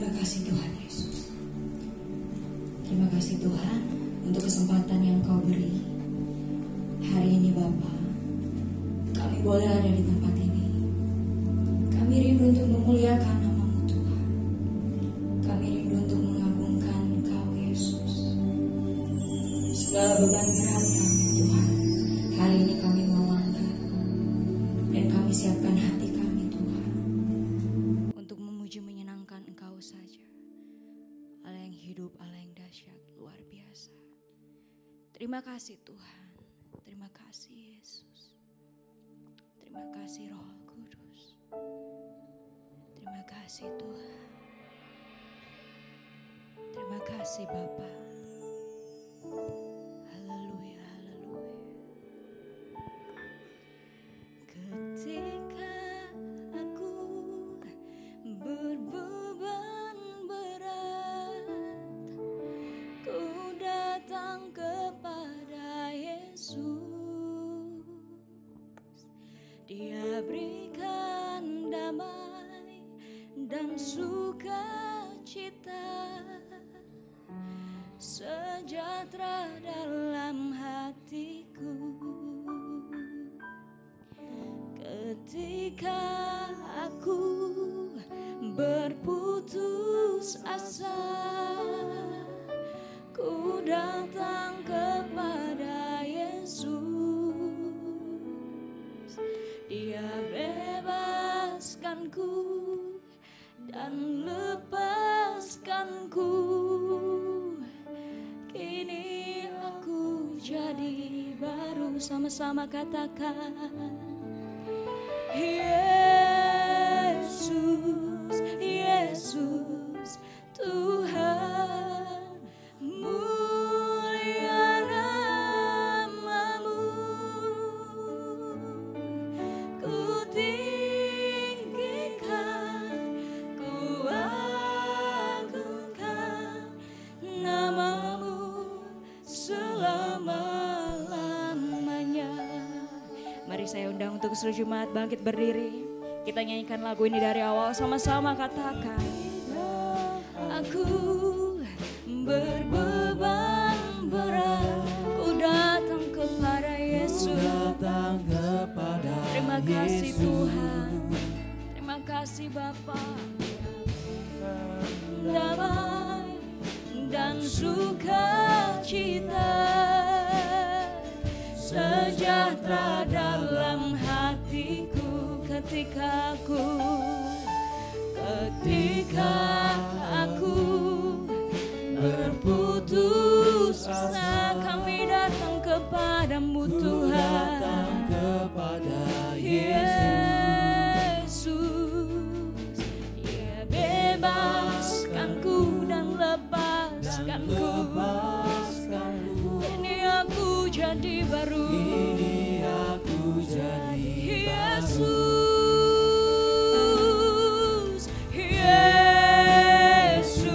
Terima kasih Tuhan Yesus. Terima kasih Tuhan untuk kesempatan yang Kau beri. Hari ini Bapa, kami boleh ada di tempat ini. Kami rindu untuk memuliakan nama-Mu Tuhan. Kami rindu untuk mengagungkan Kau Yesus. Segala beban berat kami Tuhan, hari ini kami mau angkat. Dan kami siapkan hati kami Tuhan untuk memuji menyenangkan Engkau saja. Allah yang hidup, Allah yang dahsyat, luar biasa. Terima kasih Tuhan. Terima kasih Yesus. Terima kasih Roh Kudus. Terima kasih Tuhan. Terima kasih Bapa. Haleluya, haleluya. Ketika aku berbeban berat, ku datang kepada Yesus. Dia berikan damai dan sukacita, sejahtera dalam hatiku. Ketika aku berputus asa, ku datang kepada Yesus. Dia bebaskanku dan lepaskanku. Kini aku jadi baru. Sama-sama katakan Yesus, Yesus, Tuhan, mulia nama-Mu. Ku tinggikan, ku agungkan nama-Mu selama-lamanya. Mari saya undang untuk seluruh jemaat bangkit berdiri. Kita nyanyikan lagu ini dari awal, sama-sama katakan. Aku berbeban berat, ku datang kepada Yesus. Terima kasih Tuhan. Terima kasih Bapa. Damai dan sukacita, sejahtera dalam hatiku. Ketika aku berputus asa, kami datang kepadamu Tuhan. Yesus, Dia bebaskanku dan lepaskanku. Ini aku jadi baru. Yesus, Yesus,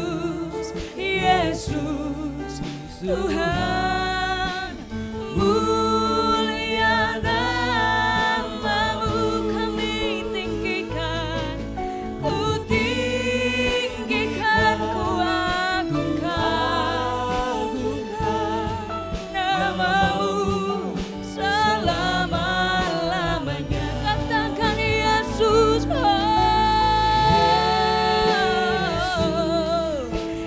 Yesus, Tuhan, mulia nama-Mu. Kami tinggikan, ku tinggikan, ku agungkan nama-Mu selama-lamanya. Katakan Yesus,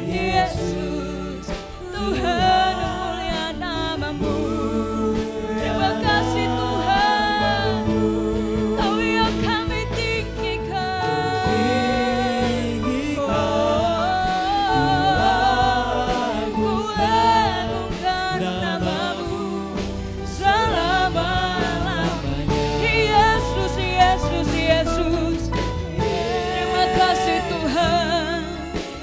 Yesus, Tuhan, mulia nama-Mu. Terima kasih Tuhan, Kau yang kami tinggikan. Ku agungkan nama-Mu selama-lamanya. Yesus, Yesus, Yesus. Terima kasih Tuhan.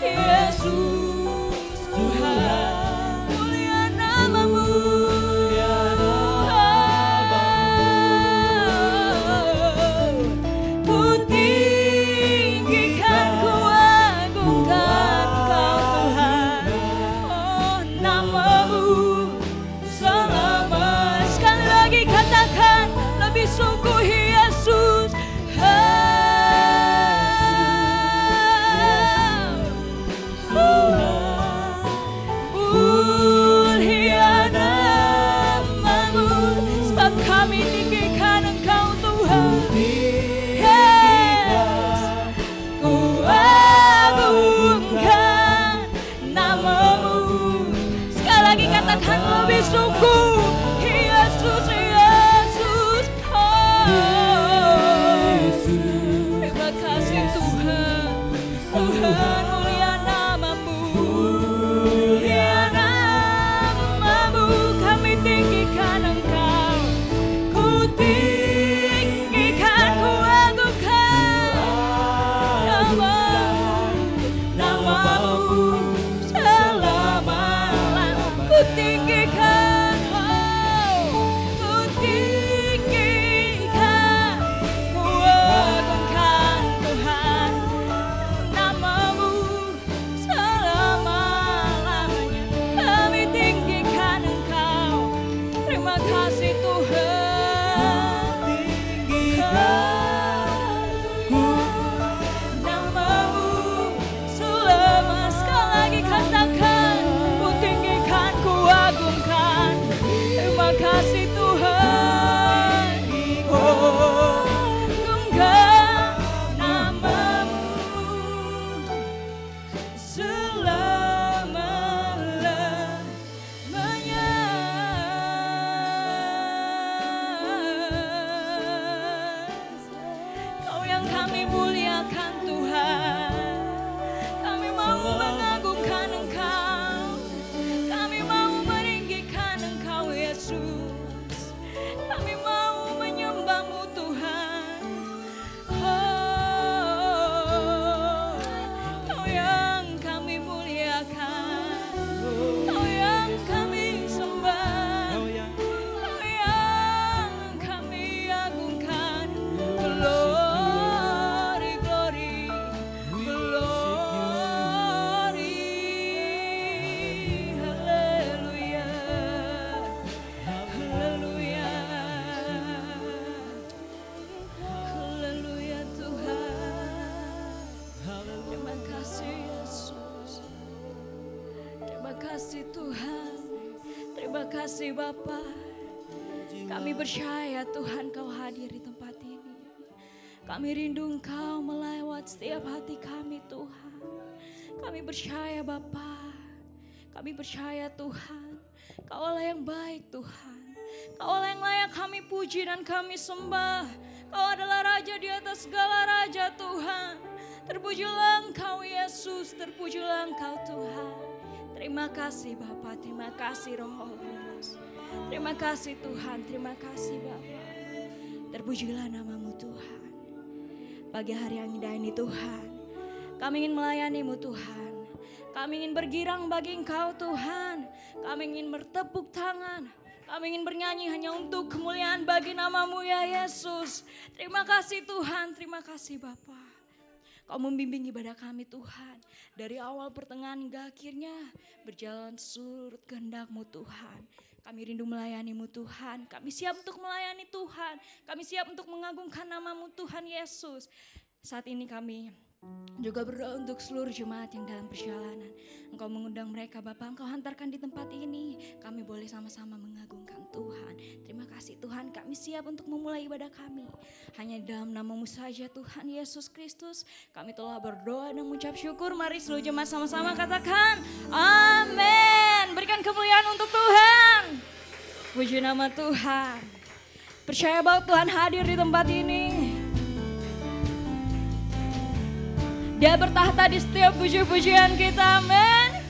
Yesus, Tuhan, mulia nama-Mu. Ku tinggikan, ku agungkan Kau Tuhan. Oh, nama-Mu selama. Sekali lagi katakan lebih sungguh Yesus. sungguh-sungguh. Yesus, Yesus, terima kasih Tuhan. Tuhan mulia namamu, mulia namamu. Kami tinggikan Engkau, ku tinggikan, ku agungkan namamu selama-lamanya. Ku tinggikan, ku tinggikan, ku agungkan Tuhan namamu selama-lamanya. Kami tinggikan Engkau, terima kasih Tuhan. Tinggikan namamu selama, sekali lagi katakan, ku tinggikan, ku agungkan. Terima kasih Tuhan. Agungkan namamu selama-lamanya. Kau yang kami muliakan Tuhan. Kami mau mengagungkan Engkau. Kami mau meninggikan Engkau Yesus. Kami mau menyembah-Mu Tuhan. Oh, Kau yang kami muliakan. Kau yang kami sembah. Kau yang kami agungkan. Glory, glory, glory. Haleluya, haleluya, haleluya Tuhan. Terima kasih Yesus. Terima kasih Tuhan. Terima kasih Bapa. Kami percaya Tuhan Kau hadir di tempat ini. Kami rindu Engkau melewat setiap hati kami Tuhan. Kami percaya Bapa. Kami percaya Tuhan, Kau-lah yang baik Tuhan. Kau-lah yang layak kami puji dan kami sembah. Kau adalah Raja di atas segala raja Tuhan. Terpujilah Engkau Yesus, terpujilah Engkau Tuhan. Terima kasih Bapa, terima kasih Roh Kudus. Terima kasih Tuhan, terima kasih Bapa. Terpujilah namamu Tuhan. Pagi hari yang indah ini Tuhan, kami ingin melayani-Mu Tuhan. Kami ingin bergirang bagi Engkau Tuhan. Kami ingin bertepuk tangan. Kami ingin bernyanyi hanya untuk kemuliaan bagi namamu ya Yesus. Terima kasih Tuhan, terima kasih Bapa. Kau membimbing ibadah kami Tuhan. Dari awal pertengahan hingga akhirnya berjalan surut kehendak-Mu Tuhan. Kami rindu melayani-Mu Tuhan. Kami siap untuk melayani Tuhan. Kami siap untuk mengagungkan namamu Tuhan Yesus. Saat ini kami juga berdoa untuk seluruh jemaat yang dalam perjalanan. Engkau mengundang mereka Bapa, Engkau hantarkan di tempat ini. Kami boleh sama-sama mengagungkan Tuhan. Terima kasih Tuhan, kami siap untuk memulai ibadah kami. Hanya dalam namamu saja Tuhan Yesus Kristus. Kami telah berdoa dan mengucap syukur. Mari seluruh jemaat sama-sama katakan amin. Berikan kemuliaan untuk Tuhan. Puji nama Tuhan. Percaya bahwa Tuhan hadir di tempat ini. Dia bertahta di setiap puji-pujian kita, amin.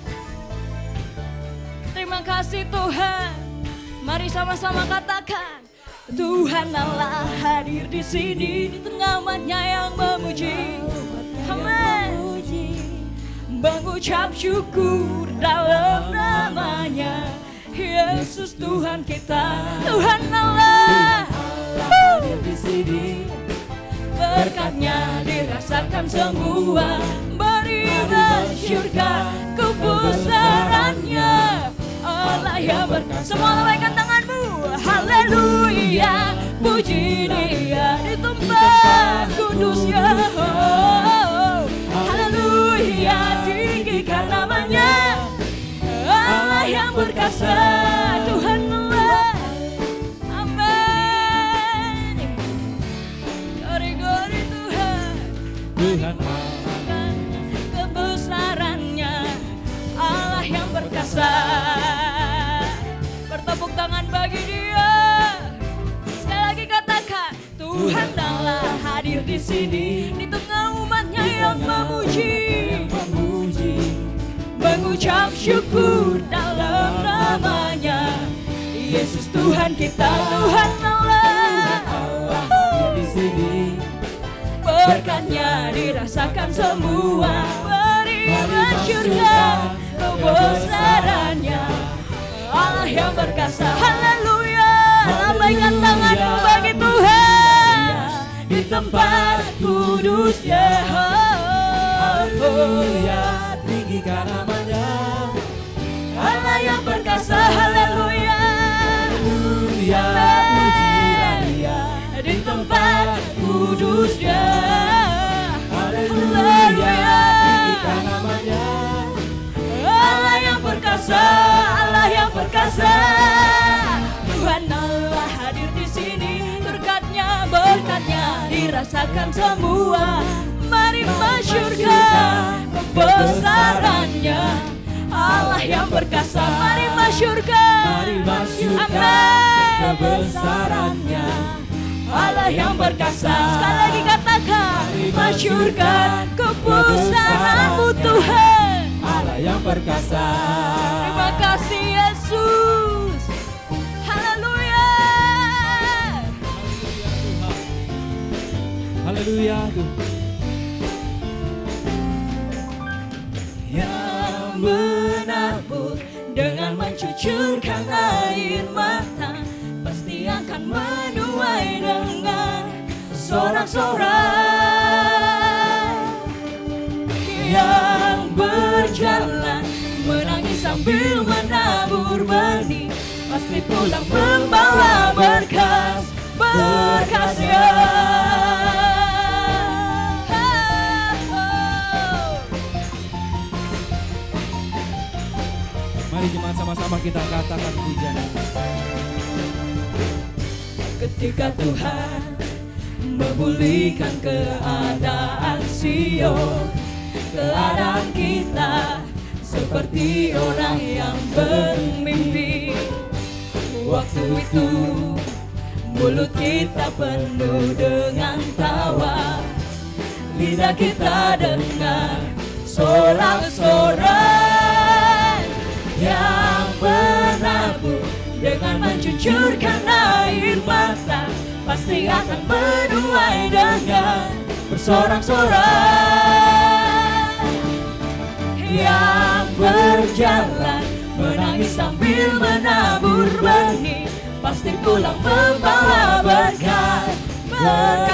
Terima kasih Tuhan. Mari sama-sama katakan, Tuhan Allah hadir di sini, di tengah umatnya yang memuji, amin. Mengucap syukur dalam namanya, Yesus Tuhan kita. Tuhan Allah hadir di sini. Berkatnya dirasakan semua, beri bersyukur kebesarannya. Allah yang berkat, semua lambaikan tanganmu. Haleluya, puji Dia di tempat kudusnya. Haleluya, tinggikan namanya. Allah yang berkasa, Tuhan Allah. Tuhan kebesarannya, Allah yang berkasa. Tuhan Allah hadir di sini, di tengah umatnya yang memuji, mengucap syukur dalam namanya. Yesus Tuhan kita, Tuhan Allah hadir di sini. Berkatnya dirasakan semua, beri masyurkan kebesarannya. Allah yang perkasa, haleluya. Lambaikan tanganmu bagi Tuhan di tempat kudusnya. Haleluya, tinggikan namanya. Allah yang perkasa, haleluya. Haleluya, pujilah Dia di tempat kudusnya. Haleluya, tinggikan namanya. Allah yang perkasa, Allah yang perkasa. Tuhan Allah hadir di sini, berkatnya dirasakan semua. Mari masyurkan kebesarannya. Allah yang perkasa, mari masyurkan kebesarannya. Allah yang perkasa, sekali lagi katakan, masyurkan kebesaran-Mu Tuhan. Allah yang perkasa. Terima kasih Yesus. Haleluya. Haleluya Tuhan. Yang menabur dengan mencucurkan air mata, pasti akan menuai dengan sorak-sorai. Yang berjalan menangis sambil menabur benih, pasti pulang membawa berkasnya. Mari jemaat sama-sama kita katakan pujian. Ketika Tuhan memulihkan keadaan Sion, keadaan kita seperti orang yang bermimpi. Waktu itu mulut kita penuh dengan tawa, lidah kita dengar sorak-sorai. Yang menabur dengan mencucurkan air mata, pasti akan menuai dengan bersorak-sorai. Yang berjalan menangis sambil menabur benih, pasti pulang membawa berkatnya.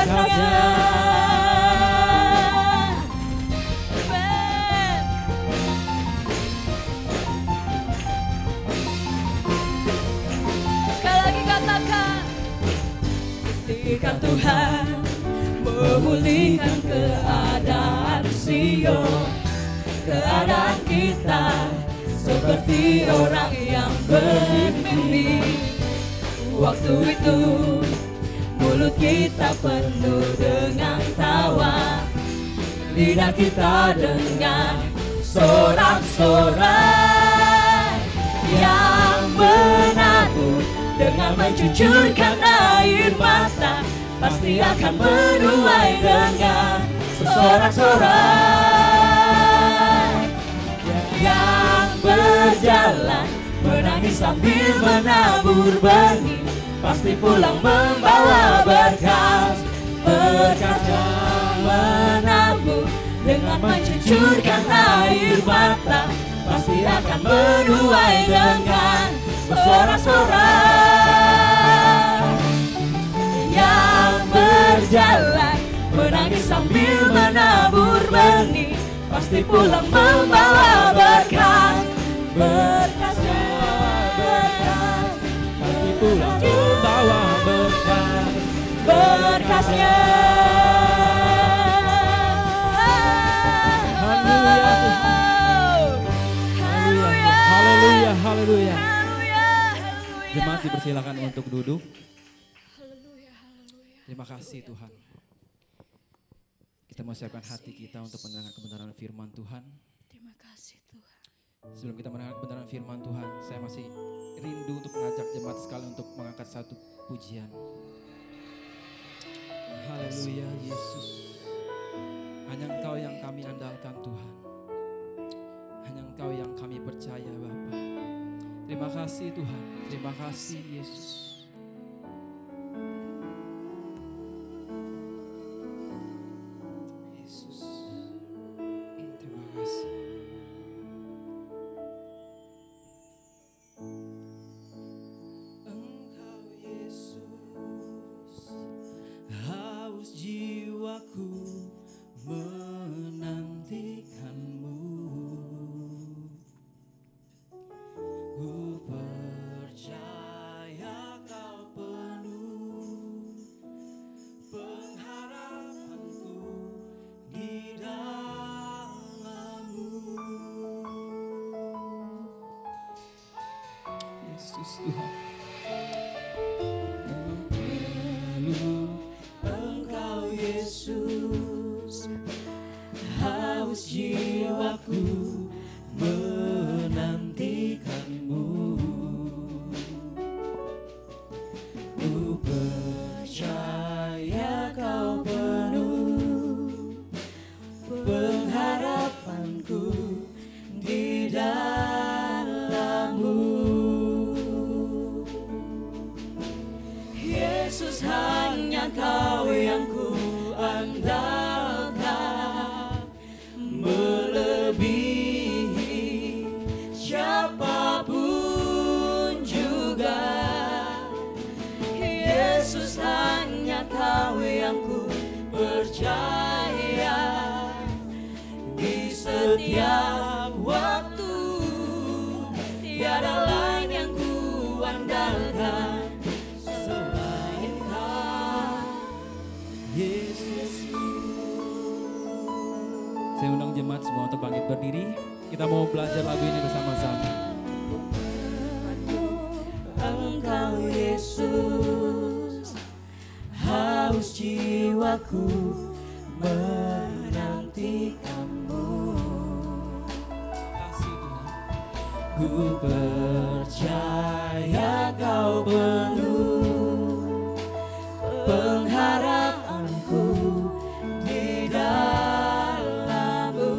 Ketika Tuhan memulihkan keadaan Sion, keadaan kita seperti orang yang bermimpi. Waktu itu mulut kita penuh dengan tawa, lidah kita dengar sorak-sorai. Yang menabur dengan mencucurkan air mata, pasti akan menuai dengan bersorak-sorai. Yang berjalan menangis sambil menabur benih, pasti pulang membawa berkatnya. Menabur dengan mencucurkan air mata, pasti akan menuai dengan bersorak-sorai. Yang berjalan menangis sambil menabur benih, pasti pulang membawa berkatnya. Pasti pulang membawa berkatnya. Haleluya, haleluya. Jemaat dipersilakan untuk duduk. Terima kasih Tuhan. Kita mau siapkan hati kita untuk mendengar kebenaran firman Tuhan. Terima kasih Tuhan. Sebelum kita mendengar kebenaran firman Tuhan, saya masih rindu untuk mengajak jemaat sekali untuk mengangkat satu pujian. Haleluya Yesus. Hanya Engkau yang kami andalkan Tuhan. Hanya Engkau yang kami percaya Bapa. Terima kasih Tuhan. Terima kasih Yesus. Yesus. Terima kasih. Engkau Yesus, haus jiwaku menantikanmu. Ku percaya kau penuh pengharapanku di dalam-Mu. Yesus Tuhan. Engkau Yesus, haus jiwaku menantikanmu. Ku percaya kau penuh pengharapanku di dalam-Mu. Yesus, hanya Kau yang ku andalkan, melebihi siapapun juga. Yesus, hanya Kau yang ku percaya di setiap waktu. Tiada lain yang ku andalkan selain Kau, Yesus. Saya undang jemaat semua untuk bangkit berdiri. Kita mau belajar lagu ini bersama-sama. Engkau Yesus, haus jiwaku menantikanmu. Kasih Tuhan. Ku percaya Kau penuh pengharapanku di dalam-Mu.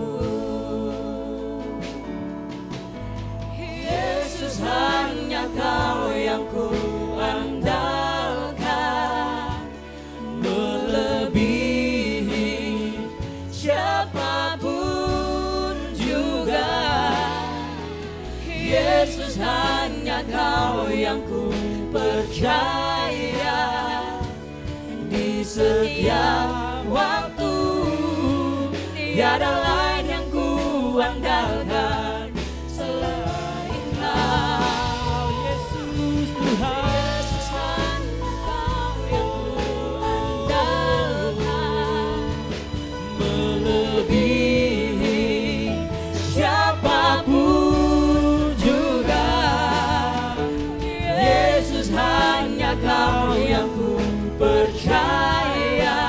Yesus, hanya Kau yang ku andalkan, melebihi siapapun juga. Yesus, hanya Kau yang ku percaya di setiap waktu. Tiada lain yang ku andalkan selain Kau, Yesus Tuhan. Yesus, hanya Kau yang ku andalkan, melebihi siapapun juga. Yesus, hanya Kau yang ku percaya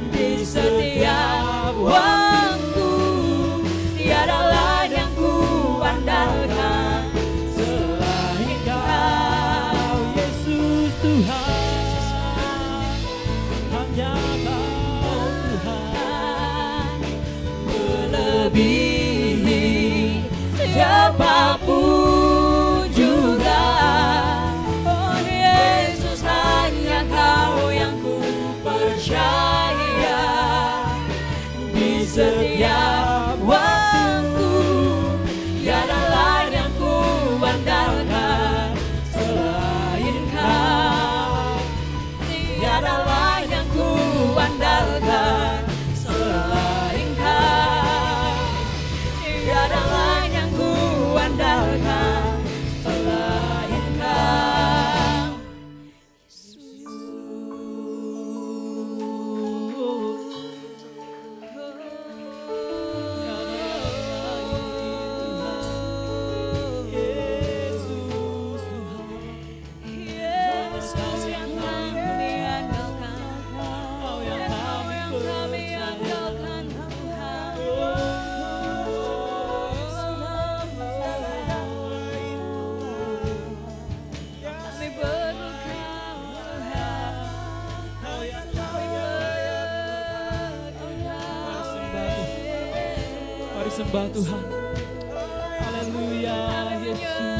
di setiap waktu. Tiada lain yang ku andalkan selain Kau, Yesus Tuhan. Hanya Kau Tuhan, melebihi siapapun juga. Oh Yesus, hanya Kau yang ku percaya di setiap waktu. Tiada lain yang ku andalkan selain Kau. Tiada lain yang ku andalkan selain Kau. Tiada lain yang ku andalkan selain Kau, Yesus. bersembah Tuhan. Haleluya Yesus.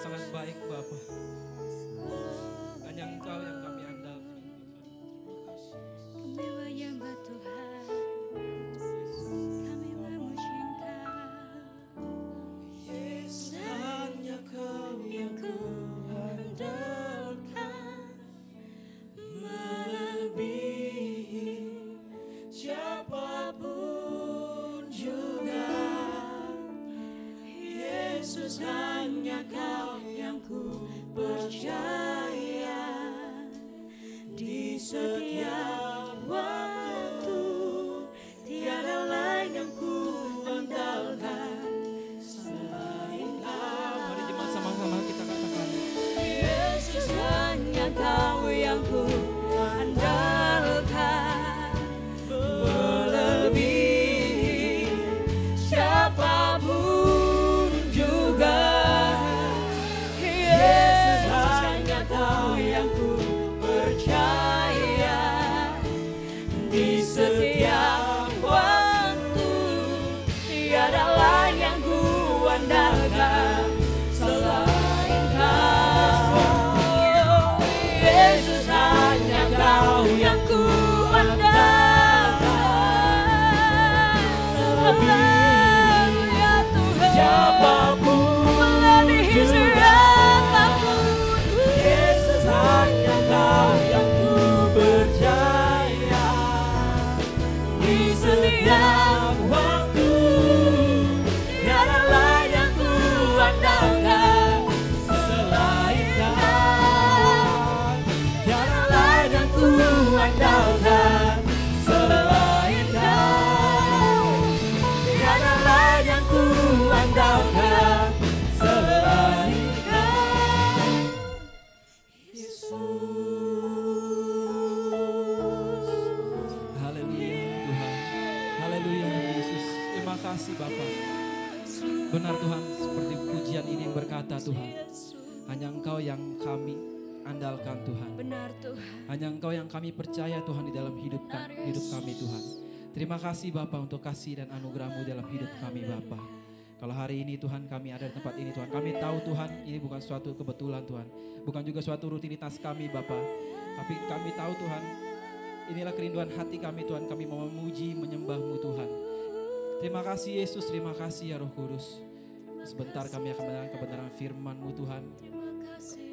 Sangat baik Bapa. Hanya Engkau yang kami andalkan. Kami menyembah Tuhan, kami memuji Engkau. Yesus, hanya Kau yang ku andalkan, melebihi siapapun juga. Yesus, hanya Kau yang ku percaya, di setiap waktu tiada lain yang ku andalkan selain Kau. Mari jemaat sama-sama kita katakan, Yesus, hanya Kau yang ku andalkan, melebihi siapapun juga. Yesus, hanya Kau yang ku percaya, di setiap waktu tiada lain yang ku andalkan selain Kau. Yesus, hanya Kau yang ku andalkan, haleluya Tuhan, siapapun, melebihi siapapun. Yesus, hanya Kau yang ku percaya, di setiap waktu tiada lain yang ku andalkan selain Kau. Tiada lain yang ku andalkan selain Kau. Tiada lain yang ku andalkan selain Kau. Yesus. haleluya Tuhan. Haleluya Yesus. Terima kasih Bapa. Benar Tuhan, seperti pujian ini yang berkata Tuhan, hanya Engkau yang kami andalkan Tuhan. Benar Tuhan. Hanya Engkau yang kami percaya Tuhan di dalam hidup kami Tuhan. Terima kasih Bapa untuk kasih dan anugerah-Mu dalam hidup kami Bapa. Kalau hari ini Tuhan kami ada di tempat ini Tuhan, kami tahu Tuhan ini bukan suatu kebetulan Tuhan, bukan juga suatu rutinitas kami Bapa, tapi kami tahu Tuhan, inilah kerinduan hati kami Tuhan, kami mau memuji menyembah-Mu Tuhan. Terima kasih Yesus, terima kasih ya Roh Kudus. Sebentar kami akan mendengar kebenaran firman-Mu Tuhan.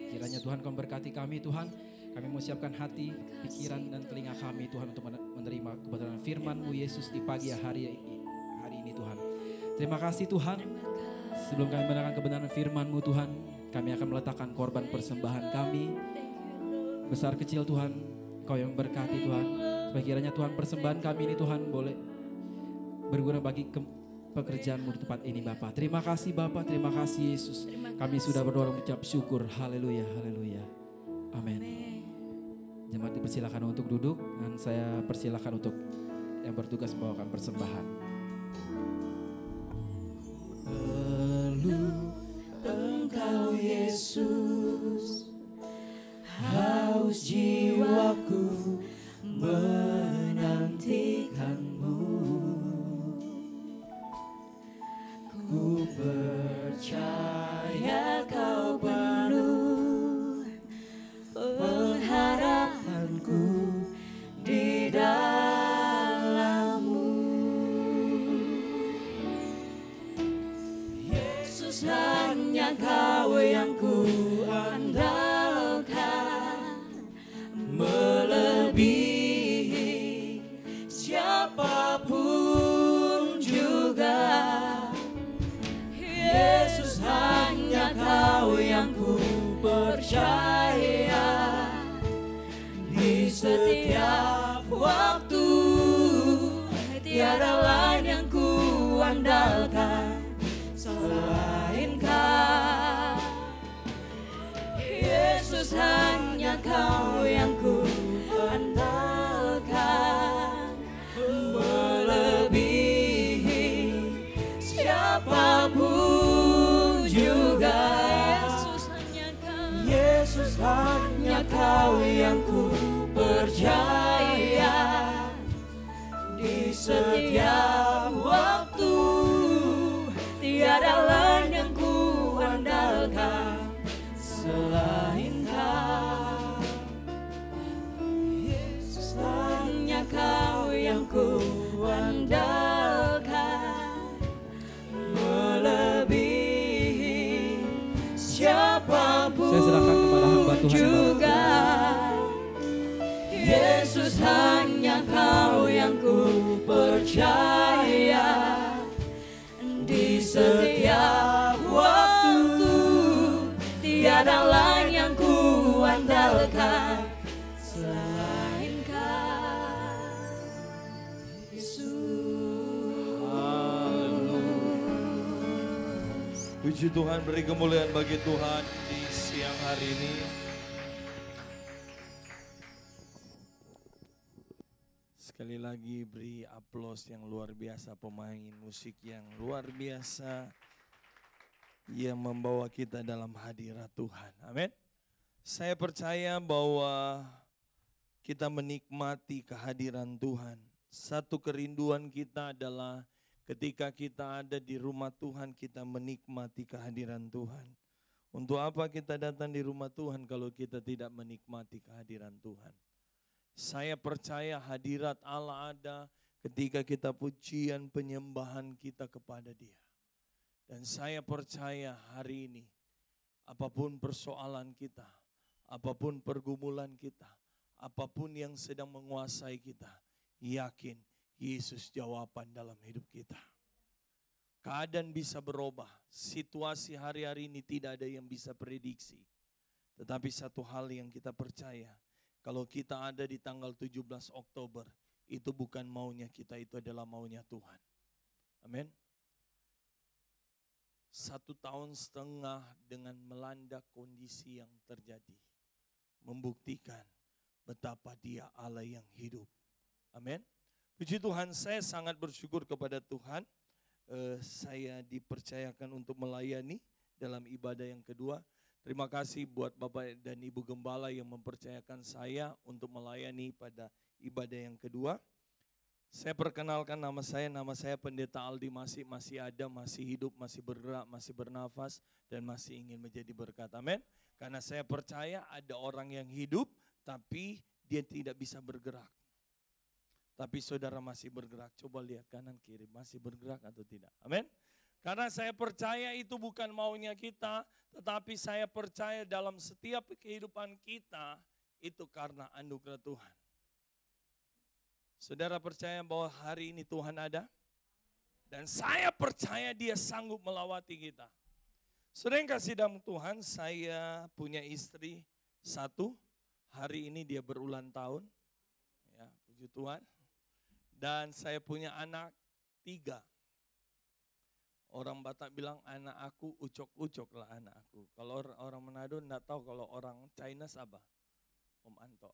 Kiranya Tuhan Kau berkati kami Tuhan. Kami mau siapkan hati, pikiran dan telinga kami Tuhan untuk menerima kebenaran firman-Mu Yesus di pagi hari ini Tuhan. Terima kasih Tuhan. Sebelum kami mendengarkan kebenaran firman-Mu Tuhan, kami akan meletakkan korban persembahan kami. Besar kecil Tuhan, Kau yang berkati Tuhan. Supaya kiranya Tuhan persembahan kami ini Tuhan boleh berguna bagi pekerjaan-Mu di tempat ini Bapa. Terima kasih Bapa, terima kasih Yesus. Kami sudah berdoa mengucap syukur. Haleluya, haleluya. Amin. Jemaat dipersilakan untuk duduk dan saya persilakan untuk yang bertugas membawakan persembahan. Perlu Engkau Yesus, haus jiwaku menantikan-Mu. Yesus hanya Kau yang ku andalkan, melebihi siapapun juga. Yesus hanya Kau yang ku percaya, di setiap waktu tiada lain yang ku andalkan selain Kau. Yesus hanya Kau yang ku andalkan, melebihi siapapun juga. Yesus hanya Kau yang ku percaya, di setiap waktu tiada lain yang ku andalkan selain Kau. Yesus hanya Kau yang ku andalkan, melebihi siapapun Saya serahkan kepada hamba Tuhan juga. Yesus hanya Kau yang ku percaya, di setiap waktu tiada lain yang ku andalkan selain Kau. Yesus. Puji Tuhan, beri kemuliaan bagi Tuhan di siang hari ini. Sekali lagi beri aplaus yang luar biasa, pemain musik yang luar biasa yang membawa kita dalam hadirat Tuhan. Amin. Saya percaya bahwa kita menikmati kehadiran Tuhan. Satu kerinduan kita adalah ketika kita ada di rumah Tuhan, kita menikmati kehadiran Tuhan. Untuk apa kita datang di rumah Tuhan kalau kita tidak menikmati kehadiran Tuhan? Saya percaya hadirat Allah ada ketika kita pujian penyembahan kita kepada Dia. Dan saya percaya hari ini, apapun persoalan kita, apapun pergumulan kita, apapun yang sedang menguasai kita, yakin Yesus jawaban dalam hidup kita. Keadaan bisa berubah, situasi hari-hari ini tidak ada yang bisa prediksi. Tetapi satu hal yang kita percaya, kalau kita ada di tanggal 17 Oktober, itu bukan maunya kita, itu adalah maunya Tuhan. Amin. 1,5 tahun dengan melanda kondisi yang terjadi, membuktikan betapa Dia Allah yang hidup. Amin. Puji Tuhan, saya sangat bersyukur kepada Tuhan. Saya dipercayakan untuk melayani dalam ibadah yang kedua. Terima kasih buat Bapak dan Ibu Gembala yang mempercayakan saya untuk melayani pada ibadah yang kedua. Saya perkenalkan nama saya Pendeta Aldi masih ada, masih hidup, masih bergerak, masih bernafas, dan masih ingin menjadi berkat. Amin. Karena saya percaya ada orang yang hidup tapi dia tidak bisa bergerak. Tapi saudara masih bergerak, coba lihat kanan kiri, masih bergerak atau tidak. Amin. Karena saya percaya itu bukan maunya kita, tetapi saya percaya dalam setiap kehidupan kita itu karena anugerah Tuhan. Saudara percaya bahwa hari ini Tuhan ada? Dan saya percaya Dia sanggup melawati kita. Saudara yang kasih dalam Tuhan, saya punya istri satu, hari ini dia berulang tahun. Ya, puji Tuhan. Dan saya punya anak 3. Orang Batak bilang anak aku ucok-ucok lah anak aku. Kalau orang Manado enggak tahu, kalau orang China apa? Om Anto.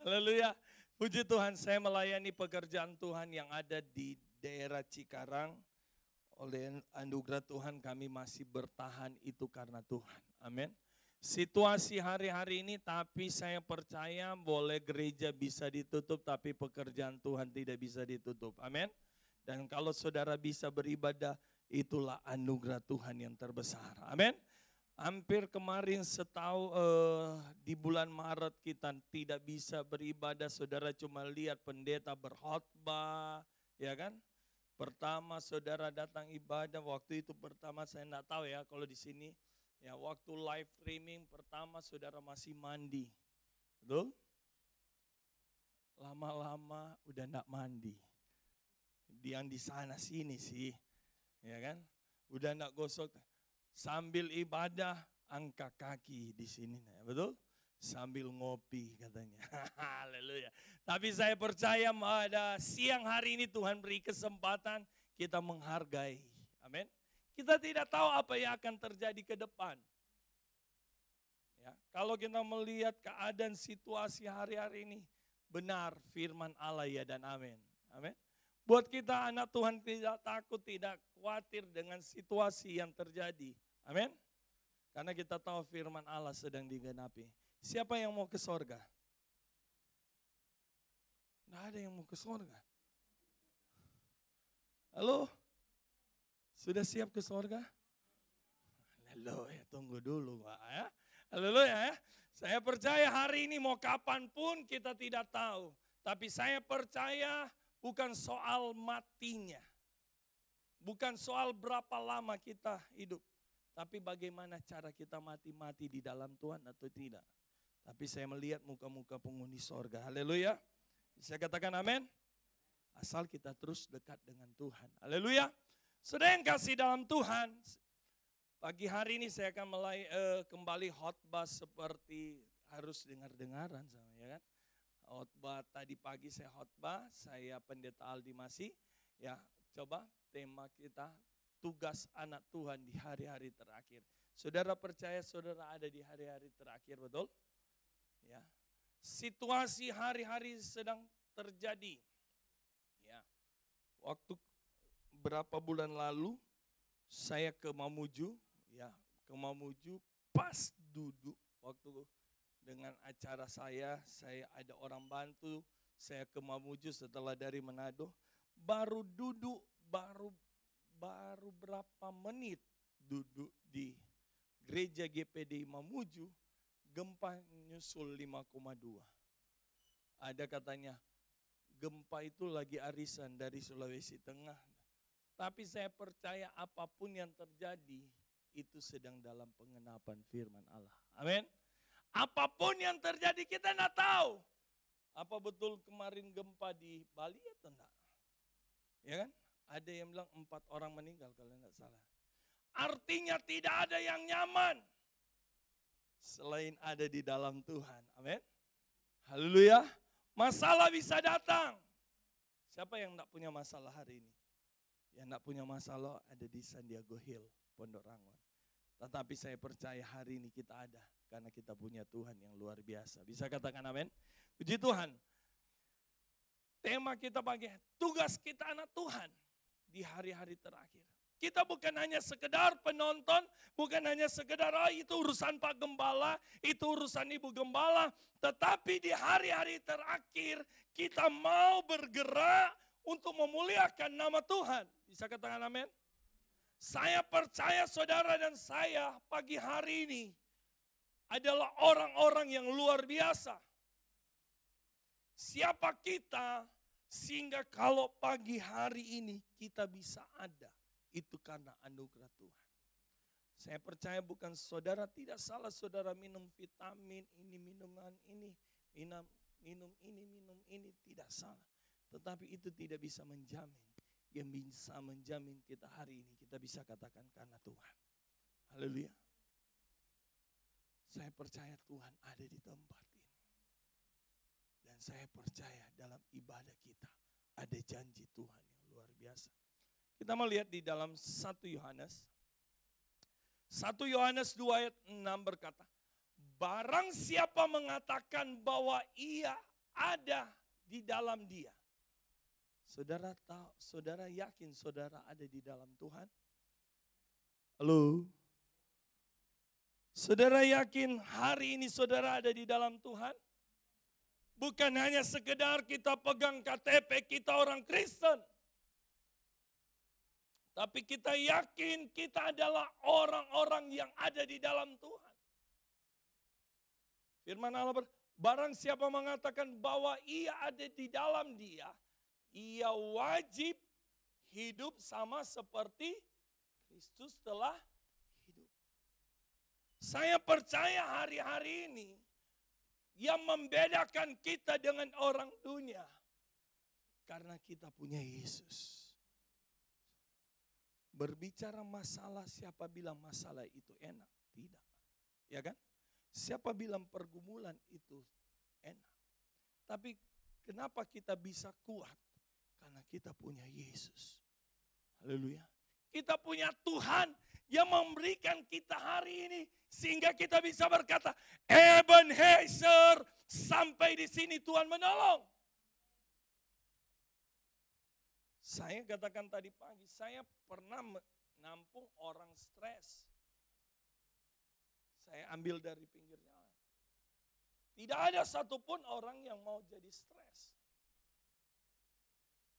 Haleluya. Puji Tuhan, saya melayani pekerjaan Tuhan yang ada di daerah Cikarang. Oleh anugerah Tuhan kami masih bertahan, itu karena Tuhan. Amin. Situasi hari-hari ini, tapi saya percaya boleh gereja bisa ditutup, tapi pekerjaan Tuhan tidak bisa ditutup. Amin. Dan kalau saudara bisa beribadah, itulah anugerah Tuhan yang terbesar. Amin. Hampir kemarin di bulan Maret kita tidak bisa beribadah, saudara cuma lihat pendeta berkhotbah, ya kan? Pertama saudara datang ibadah, waktu itu pertama saya enggak tahu ya kalau di sini. Ya waktu live streaming pertama saudara masih mandi. Betul? Lama-lama udah enggak mandi. Yang di sana sini sih. Ya kan? Udah enggak gosok. Sambil ibadah angkat kaki di sini. Betul? Sambil ngopi katanya. Haleluya. Tapi saya percaya pada siang hari ini Tuhan beri kesempatan kita menghargai. Amin. Kita tidak tahu apa yang akan terjadi ke depan. Ya, kalau kita melihat keadaan situasi hari-hari ini, benar firman Allah ya dan amin. Amin. Buat kita anak Tuhan tidak takut, tidak khawatir dengan situasi yang terjadi. Amin. Karena kita tahu firman Allah sedang digenapi. Siapa yang mau ke sorga? Nggak ada yang mau ke sorga. Halo? Sudah siap ke sorga? Haleluya, tunggu dulu Pak ya. Haleluya ya. Saya percaya hari ini mau kapanpun kita tidak tahu. Tapi saya percaya bukan soal matinya. Bukan soal berapa lama kita hidup. Tapi bagaimana cara kita mati-mati di dalam Tuhan atau tidak. Tapi saya melihat muka-muka penghuni sorga. Haleluya. Bisa katakan amin? Asal kita terus dekat dengan Tuhan. Haleluya. Saudara yang kasih dalam Tuhan. Pagi hari ini saya akan mulai kembali khotbah seperti harus dengar-dengaran sama ya kan. Khotbah tadi pagi saya khotbah, saya pendeta Aldi Masih. Ya, coba tema kita tugas anak Tuhan di hari-hari terakhir. Saudara percaya saudara ada di hari-hari terakhir, betul? Ya. Situasi hari-hari sedang terjadi. Ya. Waktu berapa bulan lalu saya ke Mamuju, ya, ke Mamuju pas duduk waktu dengan acara saya ada orang bantu, saya ke Mamuju setelah dari Manado, baru duduk baru berapa menit duduk di gereja GPD Mamuju, gempa nyusul 5,2. Ada katanya gempa itu lagi arisan dari Sulawesi Tengah. Tapi saya percaya apapun yang terjadi itu sedang dalam pengenapan firman Allah. Amin. Apapun yang terjadi kita tidak tahu. Apa betul kemarin gempa di Bali atau enggak? Ya kan? Ada yang bilang 4 orang meninggal kalau tidak salah. Artinya tidak ada yang nyaman selain ada di dalam Tuhan. Amin. Haleluya. Masalah bisa datang. Siapa yang tidak punya masalah hari ini? Yang tidak punya masalah ada di Sandiago Hill, Pondok Rangon. Tetapi saya percaya hari ini kita ada karena kita punya Tuhan yang luar biasa. Bisa katakan amin? Puji Tuhan. Tema kita pagi, tugas kita anak Tuhan di hari-hari terakhir. Kita bukan hanya sekedar penonton, bukan hanya sekedar itu urusan Pak Gembala, itu urusan Ibu Gembala. Tetapi di hari-hari terakhir kita mau bergerak untuk memuliakan nama Tuhan. Bisa katakan amin? Saya percaya saudara dan saya pagi hari ini adalah orang-orang yang luar biasa. Siapa kita sehingga kalau pagi hari ini kita bisa ada. Itu karena anugerah Tuhan. Saya percaya bukan saudara, tidak salah saudara minum vitamin, ini minuman ini, minum ini, tidak salah. Tetapi itu tidak bisa menjamin. Yang bisa menjamin kita hari ini, kita bisa katakan karena Tuhan. Haleluya. Saya percaya Tuhan ada di tempat ini. Dan saya percaya dalam ibadah kita ada janji Tuhan yang luar biasa. Kita melihat di dalam 1 Yohanes. 1 Yohanes 2 ayat 6 berkata, barang siapa mengatakan bahwa ia ada di dalam dia. Saudara tahu, saudara yakin saudara ada di dalam Tuhan? Halo? Saudara yakin hari ini saudara ada di dalam Tuhan? Bukan hanya sekedar kita pegang KTP kita orang Kristen. Tapi kita yakin kita adalah orang-orang yang ada di dalam Tuhan. Firman Allah barang siapa mengatakan bahwa ia ada di dalam dia, ia wajib hidup sama seperti Kristus telah hidup. Saya percaya hari-hari ini yang membedakan kita dengan orang dunia karena kita punya Yesus. Berbicara masalah, siapa bilang masalah itu enak? Tidak. Ya kan? Siapa bilang pergumulan itu enak? Tapi kenapa kita bisa kuat? Karena kita punya Yesus. Haleluya. Kita punya Tuhan yang memberikan kita hari ini sehingga kita bisa berkata, Ebenezer, sampai di sini Tuhan menolong. Saya katakan tadi pagi, saya pernah menampung orang stres. Saya ambil dari pinggir jalan. Tidak ada satupun orang yang mau jadi stres.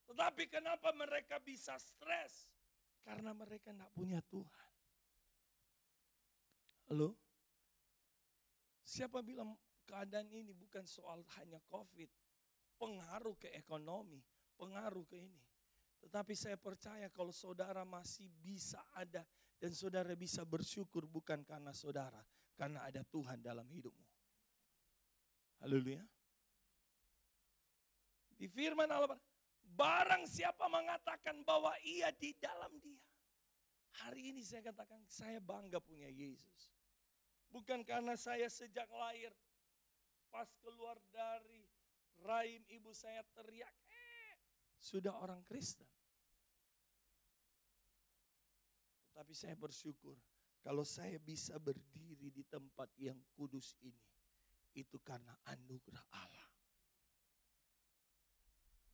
Tetapi kenapa mereka bisa stres? Karena mereka tidak punya Tuhan. Halo? Siapa bilang keadaan ini bukan soal hanya COVID. Pengaruh ke ekonomi, pengaruh ke ini. Tetapi saya percaya kalau saudara masih bisa ada dan saudara bisa bersyukur bukan karena saudara. Karena ada Tuhan dalam hidupmu. Haleluya. Di firman Allah, barang siapa mengatakan bahwa ia di dalam dia. Hari ini saya katakan saya bangga punya Yesus. Bukan karena saya sejak lahir pas keluar dari rahim ibu saya teriak, sudah orang Kristen. Tetapi saya bersyukur kalau saya bisa berdiri di tempat yang kudus ini. Itu karena anugerah Allah.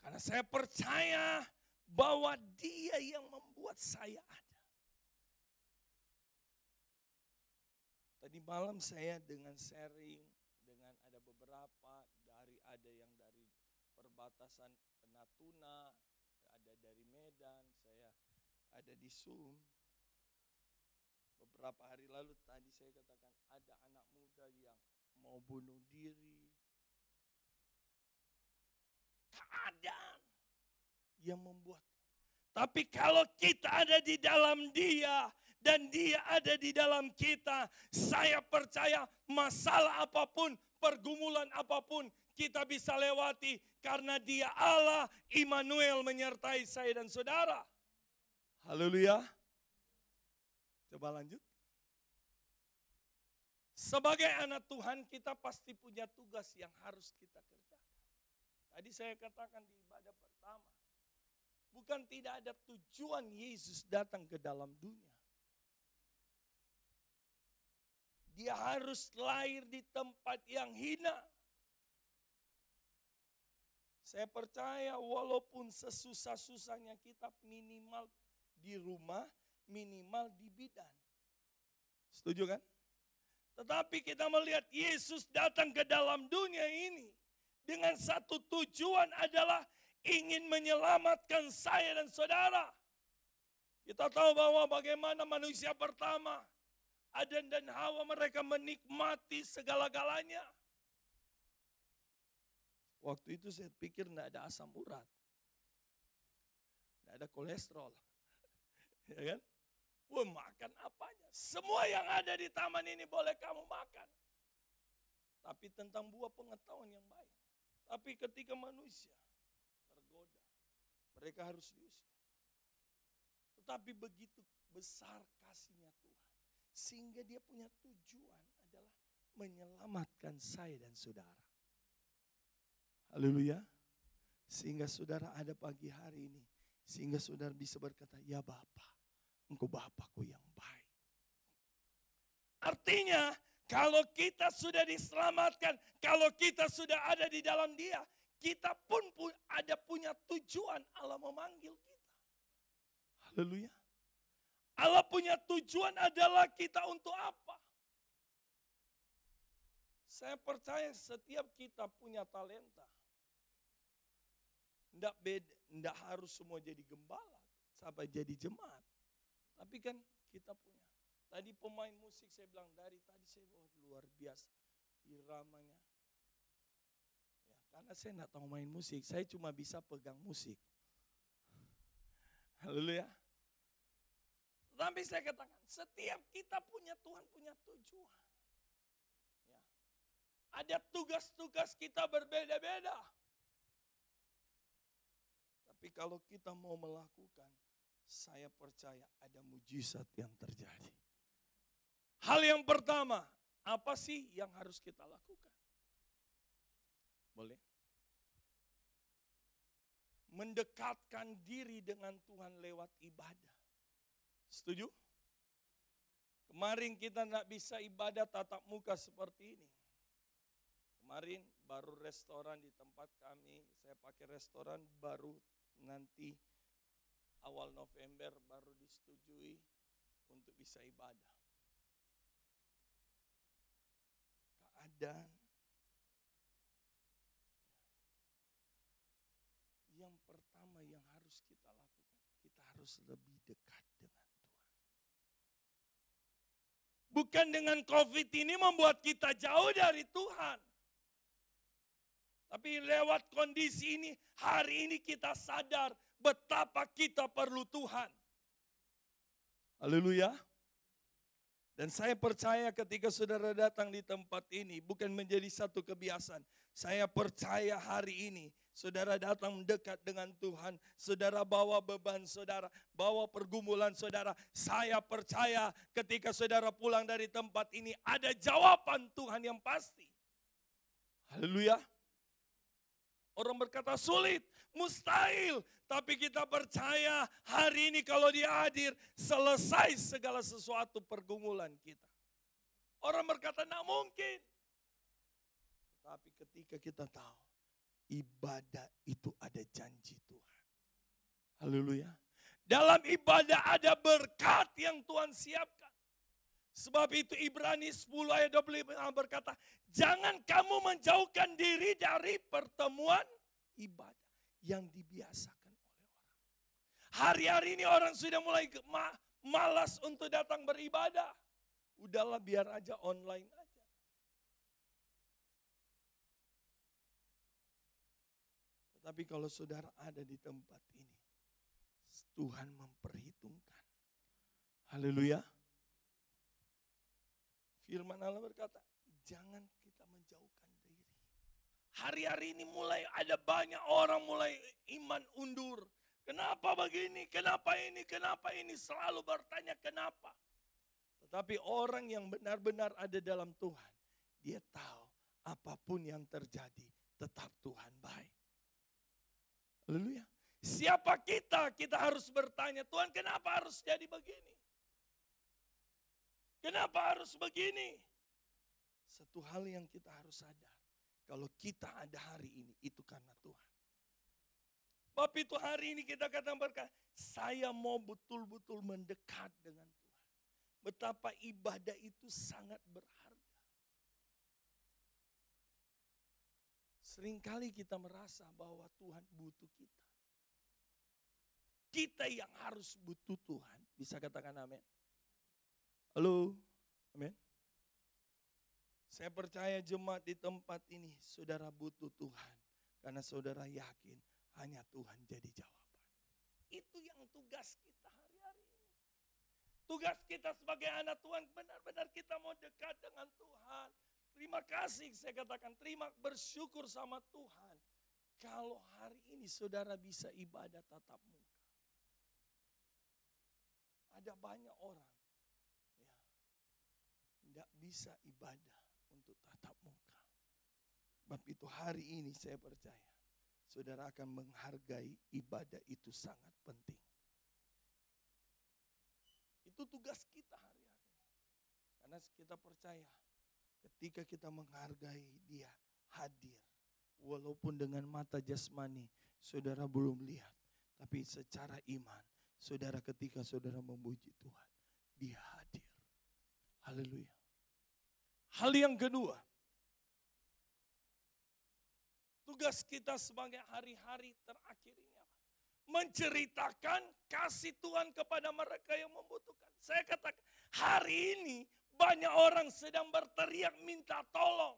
Karena saya percaya bahwa Dia yang membuat saya ada. Tadi malam saya dengan sharing, dengan ada beberapa ada yang dari perbatasan Natuna, ada dari Medan, saya ada di Zoom. Beberapa hari lalu tadi saya katakan ada anak muda yang mau bunuh diri. Keadaan yang membuat. Tapi kalau kita ada di dalam Dia dan Dia ada di dalam kita, saya percaya masalah apapun, pergumulan apapun kita bisa lewati karena Dia Allah Immanuel menyertai saya dan saudara. Haleluya. Coba lanjut. Sebagai anak Tuhan kita pasti punya tugas yang harus kita kerjakan. Tadi saya katakan di ibadah pertama. Bukan tidak ada tujuan Yesus datang ke dalam dunia. Dia harus lahir di tempat yang hina. Saya percaya walaupun sesusah-susahnya kita minimal di rumah, minimal di bidan. Setuju kan? Tetapi kita melihat Yesus datang ke dalam dunia ini dengan satu tujuan adalah ingin menyelamatkan saya dan saudara. Kita tahu bahwa bagaimana manusia pertama, Adan dan Hawa, mereka menikmati segala-galanya. Waktu itu saya pikir tidak ada asam urat, tidak ada kolesterol, ya kan? Wah, makan apanya? Semua yang ada di taman ini boleh kamu makan. Tapi tentang buah pengetahuan yang baik. Tapi ketika manusia tergoda, mereka harus diusir. Tetapi begitu besar kasihnya Tuhan. Sehingga dia punya tujuan adalah menyelamatkan saya dan saudara. Haleluya. Sehingga saudara ada pagi hari ini. Sehingga saudara bisa berkata, ya Bapa, Engkau Bapakku yang baik. Artinya kalau kita sudah diselamatkan, kalau kita sudah ada di dalam Dia, kita pun ada punya tujuan Allah memanggil kita. Haleluya. Allah punya tujuan adalah kita untuk apa? Saya percaya setiap kita punya talenta. Tidak harus semua jadi gembala sampai jadi jemaat. Tapi kan kita punya. Tadi pemain musik saya bilang dari tadi saya luar biasa iramanya. Ya, karena saya tidak tahu main musik, saya cuma bisa pegang musik. Haleluya. Tapi saya katakan, setiap kita punya Tuhan punya tujuan. Ya. Ada tugas-tugas kita berbeda-beda. Tapi kalau kita mau melakukan, saya percaya ada mujizat yang terjadi. Hal yang pertama, apa sih yang harus kita lakukan? Boleh? Mendekatkan diri dengan Tuhan lewat ibadah. Setuju? Kemarin kita tidak bisa ibadah tatap muka seperti ini. Kemarin baru restoran di tempat kami, saya pakai restoran baru nanti awal November baru disetujui untuk bisa ibadah. Keadaan yang pertama yang harus kita lakukan, kita harus lebih dekat dengan Tuhan. Bukan dengan COVID ini membuat kita jauh dari Tuhan. Tapi lewat kondisi ini, hari ini kita sadar betapa kita perlu Tuhan. Haleluya. Dan saya percaya ketika saudara datang di tempat ini, bukan menjadi satu kebiasaan. Saya percaya hari ini, saudara datang mendekat dengan Tuhan, saudara bawa beban saudara, bawa pergumulan saudara. Saya percaya ketika saudara pulang dari tempat ini, ada jawaban Tuhan yang pasti. Haleluya. Orang berkata sulit, mustahil. Tapi kita percaya hari ini kalau Dia hadir, selesai segala sesuatu pergumulan kita. Orang berkata tidak mungkin. Tapi ketika kita tahu, ibadah itu ada janji Tuhan. Haleluya. Dalam ibadah ada berkat yang Tuhan siapkan. Sebab itu Ibrani 10 ayat 25 berkata, jangan kamu menjauhkan diri dari pertemuan ibadah yang dibiasakan oleh orang. Hari-hari ini orang sudah mulai malas untuk datang beribadah. Udahlah biar aja online aja. Tetapi kalau saudara ada di tempat ini, Tuhan memperhitungkan. Haleluya. Firman Allah berkata, jangan kita menjauhkan diri. Hari-hari ini mulai ada banyak orang mulai iman undur. Kenapa begini, kenapa ini, selalu bertanya kenapa. Tetapi orang yang benar-benar ada dalam Tuhan, dia tahu apapun yang terjadi, tetap Tuhan baik. Haleluya. Siapa kita? Kita harus bertanya, Tuhan kenapa harus jadi begini? Kenapa harus begini? Satu hal yang kita harus sadar, kalau kita ada hari ini, itu karena Tuhan. Sebab itu hari ini kita katakan berkata, saya mau betul-betul mendekat dengan Tuhan. Betapa ibadah itu sangat berharga. Seringkali kita merasa bahwa Tuhan butuh kita. Kita yang harus butuh Tuhan. Bisa katakan amin? Halo, amin. Saya percaya jemaat di tempat ini, saudara butuh Tuhan. Karena saudara yakin hanya Tuhan jadi jawaban. Itu yang tugas kita hari-hari ini. Tugas kita sebagai anak Tuhan, benar-benar kita mau dekat dengan Tuhan. Terima kasih, saya katakan bersyukur sama Tuhan. Kalau hari ini saudara bisa ibadah tatap muka. Ada banyak orang tidak bisa ibadah untuk tatap muka. Sebab itu hari ini saya percaya saudara akan menghargai ibadah itu sangat penting. Itu tugas kita hari-hari ini. Karena kita percaya ketika kita menghargai Dia hadir. Walaupun dengan mata jasmani saudara belum lihat. Tapi secara iman saudara ketika saudara memuji Tuhan, Dia hadir. Haleluya. Hal yang kedua, tugas kita sebagai hari-hari terakhir ini apa? Menceritakan kasih Tuhan kepada mereka yang membutuhkan. Saya katakan, hari ini banyak orang sedang berteriak minta tolong.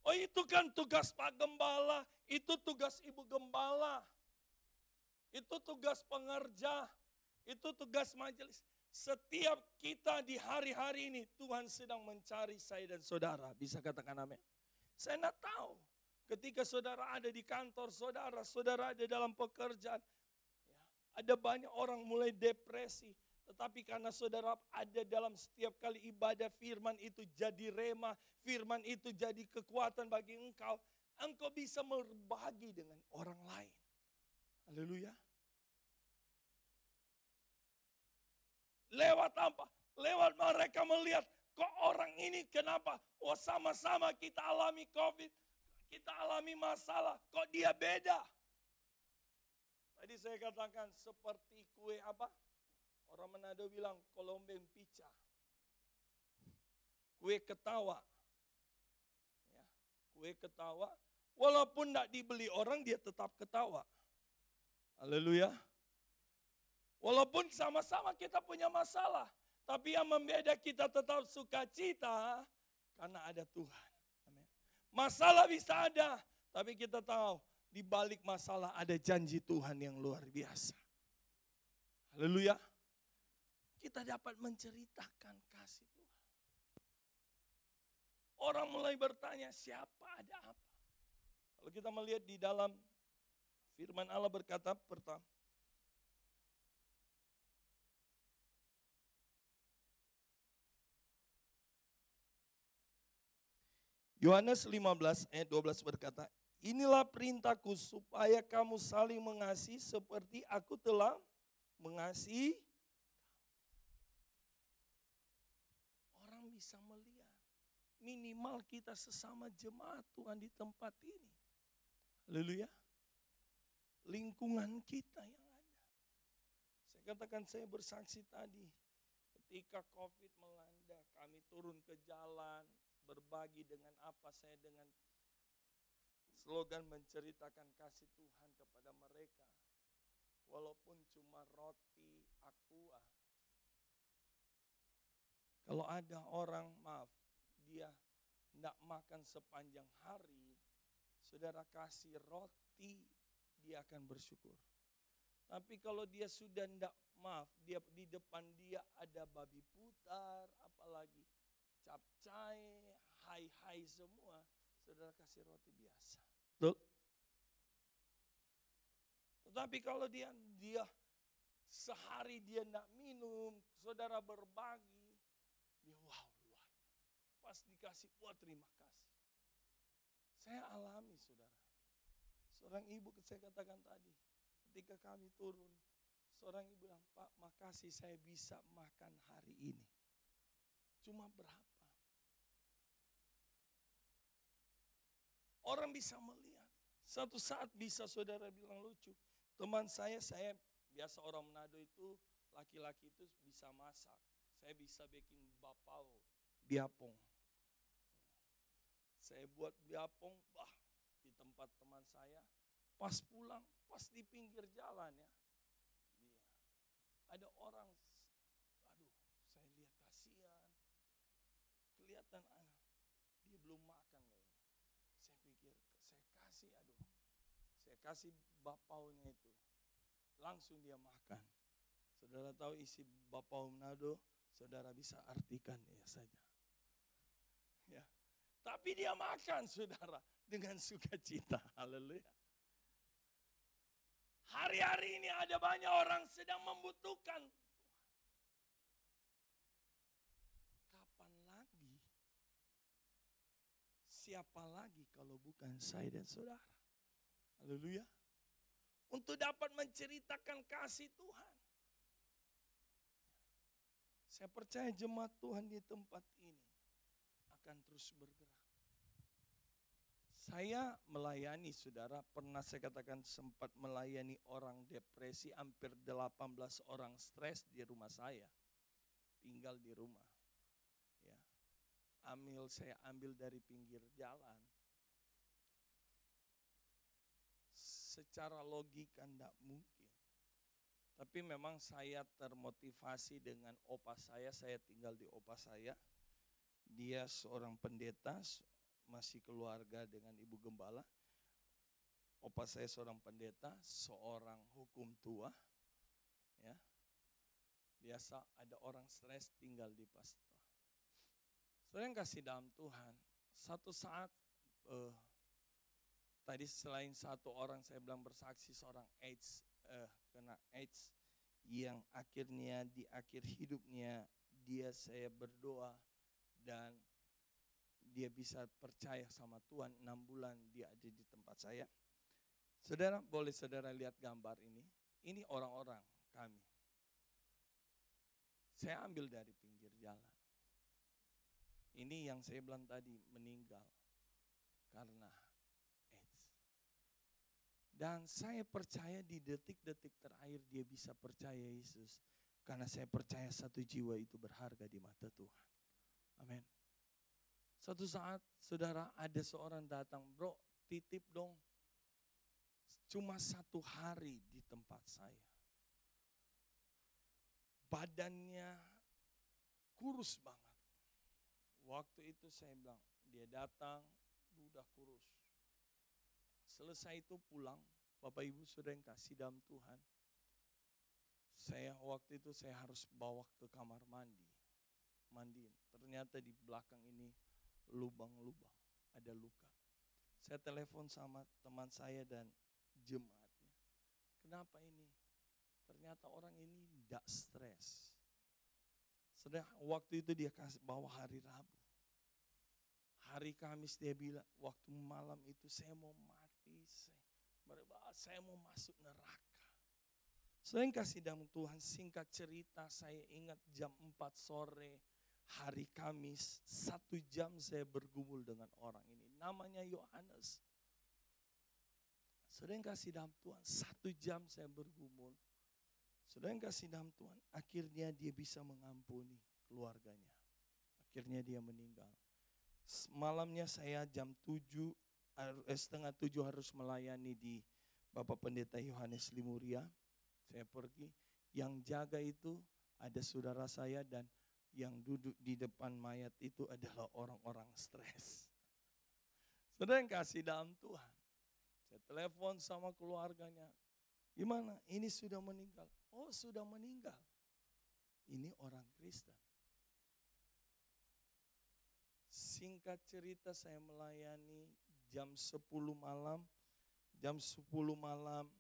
Oh itu kan tugas Pak Gembala, itu tugas Ibu Gembala, itu tugas pengerja, itu tugas majelis. Setiap kita di hari-hari ini Tuhan sedang mencari saya dan saudara. Bisa katakan amin? Saya tidak tahu ketika saudara ada di kantor saudara, saudara ada dalam pekerjaan. Ada banyak orang mulai depresi. Tetapi karena saudara ada dalam setiap kali ibadah, firman itu jadi rema, firman itu jadi kekuatan bagi engkau. Engkau bisa berbagi dengan orang lain. Haleluya. Lewat apa? Lewat mereka melihat, kok orang ini kenapa? Oh sama-sama kita alami COVID, kita alami masalah, kok dia beda? Tadi saya katakan seperti kue apa? Orang Manado bilang kolombeng pica. Kue ketawa. Ya, kue ketawa. Walaupun tidak dibeli orang dia tetap ketawa. Haleluya. Walaupun sama-sama kita punya masalah. Tapi yang membeda kita tetap sukacita karena ada Tuhan. Amin. Masalah bisa ada. Tapi kita tahu di balik masalah ada janji Tuhan yang luar biasa. Haleluya. Kita dapat menceritakan kasih Tuhan. Orang mulai bertanya, siapa, ada apa? Kalau kita melihat di dalam firman Allah berkata pertama, Yohanes 15 ayat 12 berkata, inilah perintahku supaya kamu saling mengasihi seperti aku telah mengasihi. Orang bisa melihat, minimal kita sesama jemaat Tuhan di tempat ini. Haleluya. Lingkungan kita yang ada. Saya katakan saya bersaksi tadi, ketika COVID melanda, kami turun ke jalan, berbagi dengan apa saya dengan slogan menceritakan kasih Tuhan kepada mereka. Walaupun cuma roti aqua. Kalau ada orang, maaf, dia tidak makan sepanjang hari, saudara kasih roti, dia akan bersyukur. Tapi kalau dia sudah tidak, maaf, dia di depan dia ada babi putar, apalagi capcay, hai-hai semua, saudara kasih roti biasa. Betul? Tetapi kalau dia sehari dia tidak minum, saudara berbagi, dia wow luar. Pas dikasih, wah terima kasih. Saya alami saudara. Seorang ibu saya katakan tadi, ketika kami turun, seorang ibu bilang, Pak makasih saya bisa makan hari ini. Cuma berapa? Orang bisa melihat. Satu saat bisa saudara bilang lucu. Teman saya biasa orang Manado itu, laki-laki itu bisa masak. Saya bisa bikin bapau, biapong. Saya buat biapong, di tempat teman saya. Pas pulang, pas di pinggir jalan ya. Ada orang, saya lihat kasihan. Kelihatan dia belum makan kayaknya. Saya pikir, saya kasih bapaunya itu. Langsung dia makan. Saudara tahu isi bapau Manado, saudara bisa artikan ya saja. Ya. Tapi dia makan saudara dengan sukacita. Haleluya. Hari-hari ini ada banyak orang sedang membutuhkan Tuhan. Kapan lagi? Siapa lagi kalau bukan saya dan saudara? Haleluya. Untuk dapat menceritakan kasih Tuhan. Saya percaya jemaat Tuhan di tempat ini akan terus bergerak. Saya melayani saudara, pernah saya katakan sempat melayani orang depresi, hampir 18 orang stres di rumah saya. Tinggal di rumah. Ya. Saya ambil dari pinggir jalan. Secara logika tidak mungkin. Tapi memang saya termotivasi dengan opa saya tinggal di opa saya. Dia seorang pendeta, masih keluarga dengan ibu gembala. Opa saya seorang pendeta, seorang hukum tua. Ya. Biasa ada orang stres tinggal di pastor. Saudara yang kasih dalam Tuhan, satu saat tadi selain satu orang saya bilang bersaksi seorang AIDS, kena AIDS, yang akhirnya di akhir hidupnya saya berdoa dan dia bisa percaya sama Tuhan. 6 bulan dia ada di tempat saya. Saudara, boleh saudara lihat gambar ini. Ini orang-orang kami. Saya ambil dari pinggir jalan. Ini yang saya bilang tadi meninggal karena AIDS. Dan saya percaya di detik-detik terakhir dia bisa percaya Yesus. Karena saya percaya satu jiwa itu berharga di mata Tuhan. Amin. Suatu saat saudara ada seorang datang, bro titip dong. Cuma 1 hari di tempat saya. Badannya kurus banget. Waktu itu saya bilang, dia datang, udah kurus. Selesai itu pulang, Bapak Ibu sudah yang kasih dalam Tuhan. Waktu itu saya harus bawa ke kamar mandi. Mandiin. Ternyata di belakang ini lubang-lubang, ada luka. Saya telepon sama teman saya dan jemaatnya. Kenapa ini? Ternyata orang ini tidak stres. Sudah waktu itu dia kasih bawa hari Rabu. Hari Kamis dia bilang, waktu malam itu saya mau mati, saya mau masuk neraka. Saya kasih dalam Tuhan, singkat cerita saya ingat jam 4 sore hari Kamis, 1 jam saya bergumul dengan orang ini. Namanya Yohanes. Saudara yang kasih dalam Tuhan, 1 jam saya bergumul. Saudara yang kasih dalam Tuhan, akhirnya dia bisa mengampuni keluarganya. Akhirnya dia meninggal. Malamnya saya jam 6:30 harus melayani di Bapak Pendeta Yohanes Limuria. Saya pergi, yang jaga itu ada saudara saya dan yang duduk di depan mayat itu adalah orang-orang stres. Saudara yang kasih dalam Tuhan. Saya telepon sama keluarganya. Gimana? Ini sudah meninggal. Oh, sudah meninggal. Ini orang Kristen. Singkat cerita saya melayani jam 10 malam. Jam 10 malam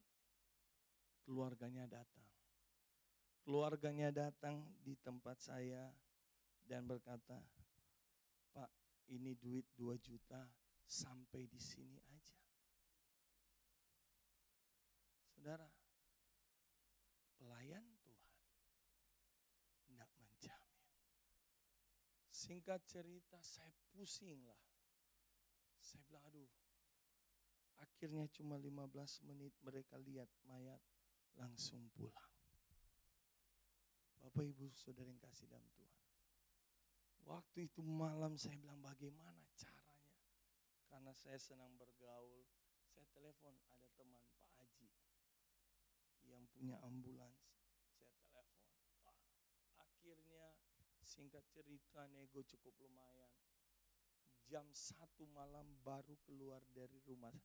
keluarganya datang. Keluarganya datang di tempat saya dan berkata, Pak, ini duit 2 juta sampai di sini aja. Saudara, pelayan Tuhan tidak menjamin. Singkat cerita saya pusing lah. Saya bilang aduh, akhirnya cuma 15 menit mereka lihat mayat langsung pulang. Bapak Ibu Saudara yang kasih dalam Tuhan. Waktu itu malam saya bilang bagaimana caranya. Karena saya senang bergaul, saya telepon ada teman Pak Haji yang punya ambulans, saya telepon. Wah, akhirnya singkat cerita nego cukup lumayan. Jam 1 malam baru keluar dari rumah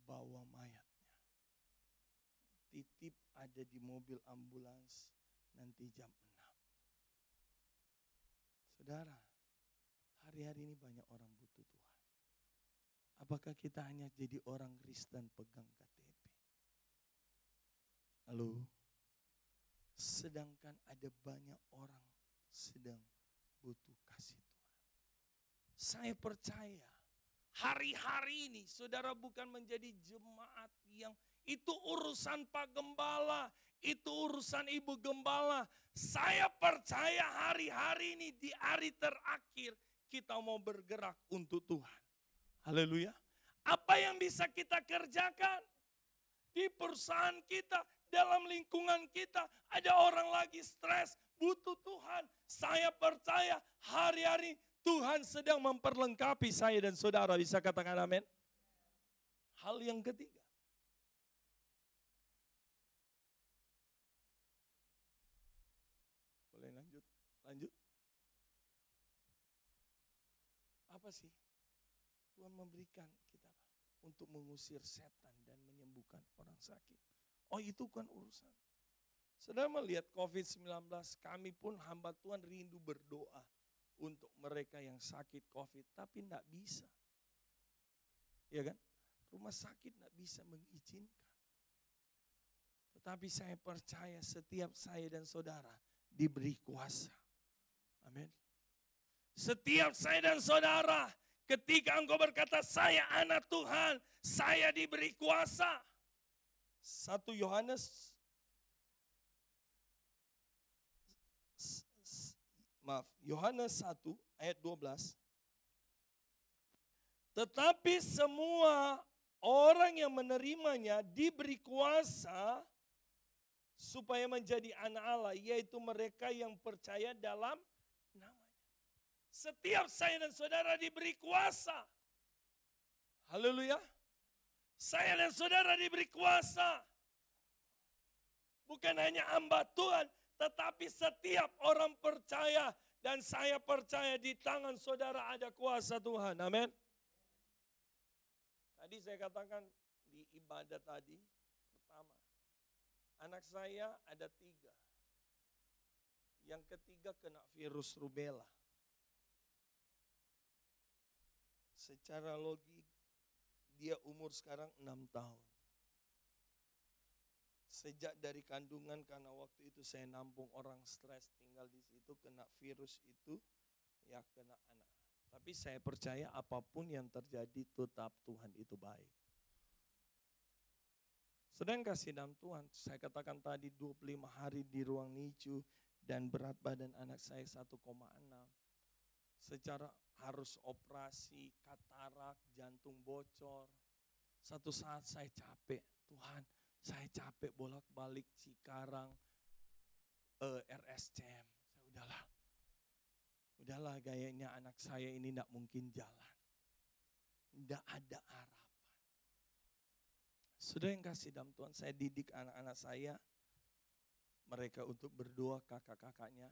bawa mayatnya. Titip ada di mobil ambulans nanti jam 6. Saudara, hari-hari ini banyak orang butuh Tuhan. Apakah kita hanya jadi orang Kristen pegang KTP? Halo, sedangkan ada banyak orang sedang butuh kasih Tuhan. Saya percaya hari-hari ini saudara bukan menjadi jemaat yang itu urusan Pak Gembala, itu urusan Ibu Gembala. Saya percaya hari-hari ini di hari terakhir kita mau bergerak untuk Tuhan. Haleluya. Apa yang bisa kita kerjakan? Di perusahaan kita, dalam lingkungan kita, ada orang lagi stres, butuh Tuhan. Saya percaya hari-hari Tuhan sedang memperlengkapi saya dan saudara. Bisa katakan amin? Hal yang ketiga. Boleh lanjut? Lanjut. Apa sih? Tuhan memberikan kita untuk mengusir setan dan menyembuhkan orang sakit. Oh, itu kan urusan. Saudara melihat COVID-19, kami pun hamba Tuhan rindu berdoa untuk mereka yang sakit COVID, tapi tidak bisa. Ya kan? Rumah sakit tidak bisa mengizinkan. Tetapi saya percaya setiap saya dan saudara diberi kuasa. Amin. Setiap saya dan saudara, ketika engkau berkata, saya anak Tuhan, saya diberi kuasa. 1 Yohanes Yohanes 1 ayat 12. Tetapi semua orang yang menerimanya diberi kuasa supaya menjadi anak Allah, yaitu mereka yang percaya dalam namanya. Setiap saya dan saudara diberi kuasa. Haleluya. Saya dan saudara diberi kuasa. Bukan hanya hamba Tuhan, tetapi setiap orang percaya, dan saya percaya di tangan saudara ada kuasa Tuhan. Amin. Tadi saya katakan di ibadah tadi, pertama, anak saya ada 3. Yang ketiga kena virus rubella. Secara logik, dia umur sekarang 6 tahun. Sejak dari kandungan, karena waktu itu saya nampung orang stres tinggal di situ, kena virus itu, ya kena anak. Tapi saya percaya apapun yang terjadi tetap Tuhan itu baik. Sedang kasih dalam Tuhan, saya katakan tadi 25 hari di ruang NICU dan berat badan anak saya 1,6. Secara harus operasi, katarak, jantung bocor. Satu saat saya capek, Tuhan, saya capek bolak-balik Cikarang, RSCM. Saya udahlah gayanya anak saya ini tidak mungkin jalan. Tidak ada harapan. Sudah yang kasih dalam Tuhan, saya didik anak-anak saya, mereka untuk berdoa kakak-kakaknya.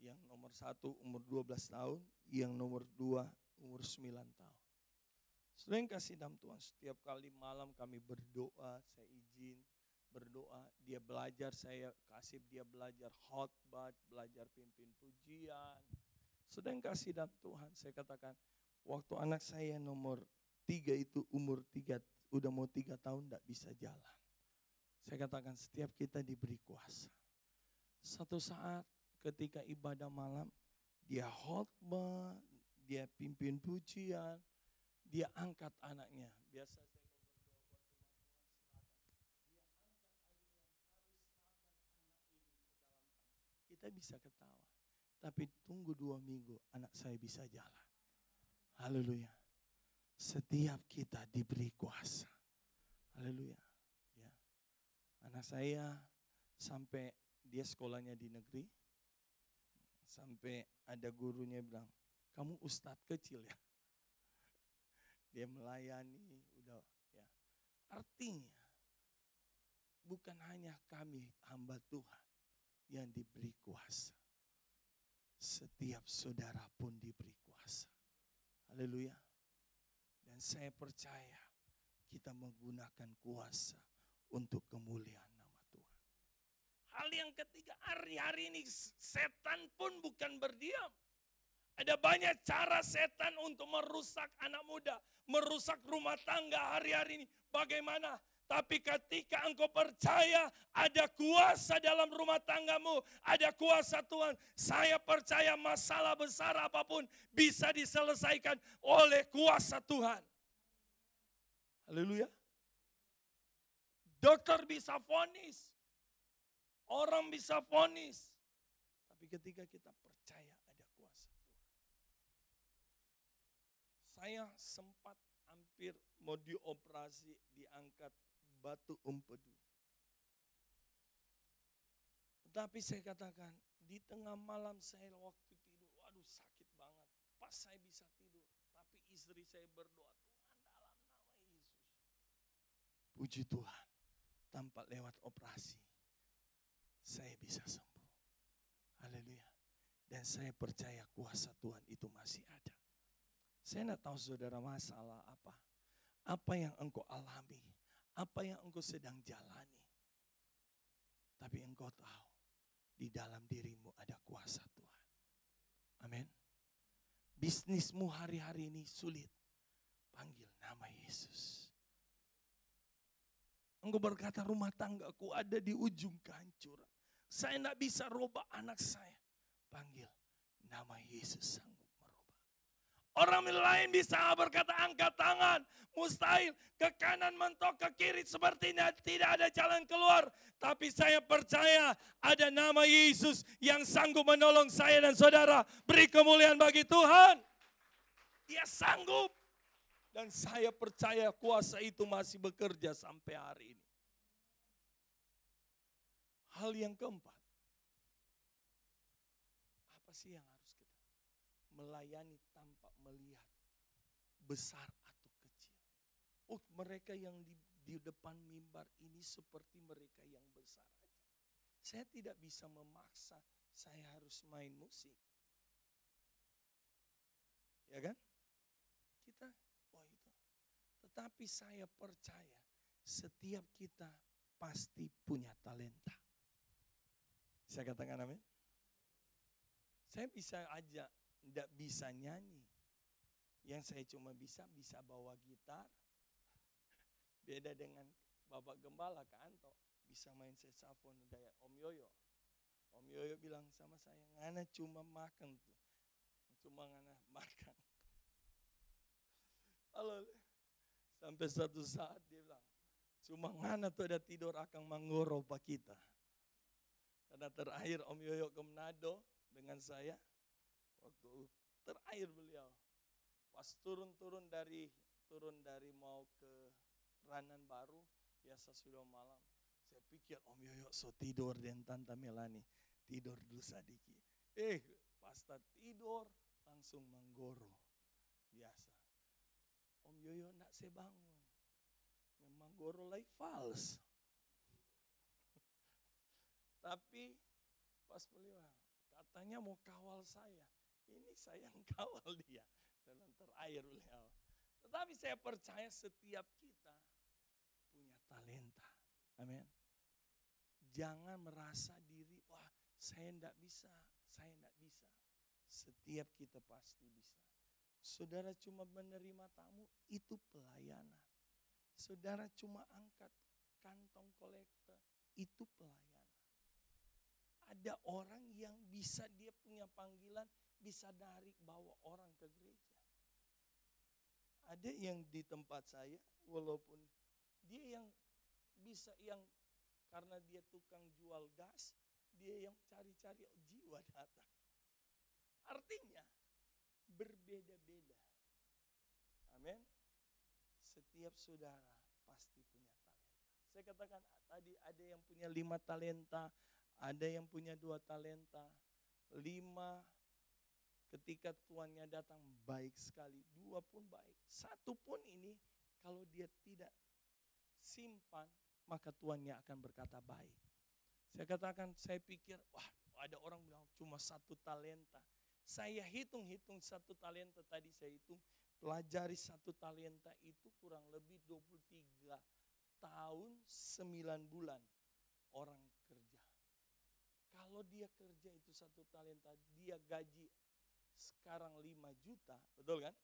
Yang nomor 1 umur 12 tahun, yang nomor 2 umur 9 tahun. Sudah yang kasih dalam Tuhan, setiap kali malam kami berdoa, saya izin berdoa, dia belajar, saya kasih dia belajar khotbah, belajar pimpin pujian. Sudah yang kasih dalam Tuhan, saya katakan, waktu anak saya nomor 3 itu umur 3, udah mau 3 tahun tidak bisa jalan. Saya katakan setiap kita diberi kuasa. Satu saat ketika ibadah malam, dia khotbah, dia pimpin pujian, dia angkat anaknya. Biasa saya berdoa buat jemaat, Tuhan serahkan dia angkat adik yang kami serahkan anak ini ke dalam tangan. Kita bisa ketawa, tapi tunggu 2 minggu anak saya bisa jalan. Haleluya. Setiap kita diberi kuasa. Haleluya. Ya. Anak saya sampai dia sekolahnya di negeri, sampai ada gurunya bilang, kamu ustadz kecil ya. Dia melayani, udah ya. Artinya bukan hanya kami hamba Tuhan yang diberi kuasa. Setiap saudara pun diberi kuasa. Haleluya. Dan saya percaya kita menggunakan kuasa untuk kemuliaan nama Tuhan. Hal yang ketiga, hari-hari ini setan pun bukan berdiam. Ada banyak cara setan untuk merusak anak muda, merusak rumah tangga hari-hari ini. Bagaimana? Tapi ketika engkau percaya ada kuasa dalam rumah tanggamu, ada kuasa Tuhan. Saya percaya masalah besar apapun bisa diselesaikan oleh kuasa Tuhan. Haleluya. Dokter bisa vonis, orang bisa vonis. Tapi ketika kita percaya ada kuasa Tuhan. Saya sempat hampir mau dioperasi, diangkat batu empedu. Tetapi saya katakan, di tengah malam saya waktu tidur, waduh sakit banget. Pas saya bisa tidur, tapi istri saya berdoa, Tuhan dalam nama Yesus. Puji Tuhan, tanpa lewat operasi, saya bisa sembuh. Haleluya. Dan saya percaya kuasa Tuhan itu masih ada. Saya tidak tahu saudara masalah apa. Apa yang engkau alami. Apa yang engkau sedang jalani. Tapi engkau tahu di dalam dirimu ada kuasa Tuhan. Amin. Bisnismu hari-hari ini sulit. Panggil nama Yesus. Engkau berkata rumah tanggaku ada di ujung kehancuran. Saya tidak bisa robah anak saya. Panggil nama Yesus sanggup merubah. Orang lain bisa berkata angkat tangan. Mustahil ke kanan mentok ke kiri sepertinya tidak ada jalan keluar. Tapi saya percaya ada nama Yesus yang sanggup menolong saya dan saudara. Beri kemuliaan bagi Tuhan. Dia sanggup. Dan saya percaya kuasa itu masih bekerja sampai hari ini. Hal yang keempat. Apa sih yang harus kita melayani tanpa melihat besar atau kecil? Oh, mereka yang di depan mimbar ini seperti mereka yang besar aja. Saya tidak bisa memaksa saya harus main musik. Ya kan? Kita, oh itu. Tetapi saya percaya setiap kita pasti punya talenta. Saya katakan amin. Saya bisa aja tidak bisa nyanyi. Yang saya cuma bisa bawa gitar. Beda dengan Bapak Gembala ke Anto. Bisa main saxophone kayak Om Yoyo. Om Yoyo bilang sama saya, ngana cuma makan tuh. Cuma ngana makan. Halo. Sampai satu saat dia bilang, cuma ngana tuh ada tidur akan menggoro pak kita. Karena terakhir Om Yoyo ke Manado dengan saya. Waktu terakhir beliau. Pas turun dari mau ke Ranan Baru. Biasa sudah malam. Saya pikir Om Yoyo so tidur dan Tante Melani. Tidur dulu sedikit. Pas tidur langsung menggoro. Biasa. Om Yoyo nak saya bangun. Memang goro lagi fals. Tapi pas beliau katanya mau kawal saya. Ini saya yang kawal dia. Dalam terakhir beliau. Tetapi saya percaya setiap kita punya talenta. Amin. Jangan merasa diri, wah saya tidak bisa, saya tidak bisa. Setiap kita pasti bisa. Saudara cuma menerima tamu, itu pelayanan. Saudara cuma angkat kantong kolektor, itu pelayanan. Ada orang yang bisa dia punya panggilan, bisa narik bawa orang ke gereja. Ada yang di tempat saya, walaupun dia yang bisa, yang karena dia tukang jual gas, dia yang cari-cari jiwa datang. Artinya, berbeda-beda. Amin. Setiap saudara pasti punya talenta. Saya katakan tadi ada yang punya 5 talenta, ada yang punya 2 talenta. 5 ketika tuannya datang baik sekali, 2 pun baik. 1 pun ini kalau dia tidak simpan, maka tuannya akan berkata baik. Saya katakan, saya pikir, wah ada orang bilang cuma 1 talenta. Saya hitung-hitung 1 talenta tadi saya hitung, pelajari 1 talenta itu kurang lebih 23 tahun 9 bulan orang kerja. Kalau dia kerja itu 1 talenta, dia gaji sekarang 5 juta, betul kan?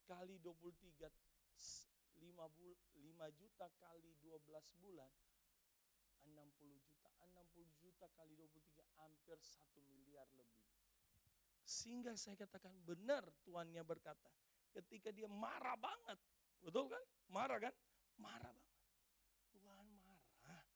Kali 23, 5 juta kali 12 bulan, 60 juta. 60 juta kali 23, hampir 1 miliar lebih. Sehingga saya katakan benar tuannya berkata, ketika dia marah banget, betul kan? Marah kan? Marah banget. Tuhan marah.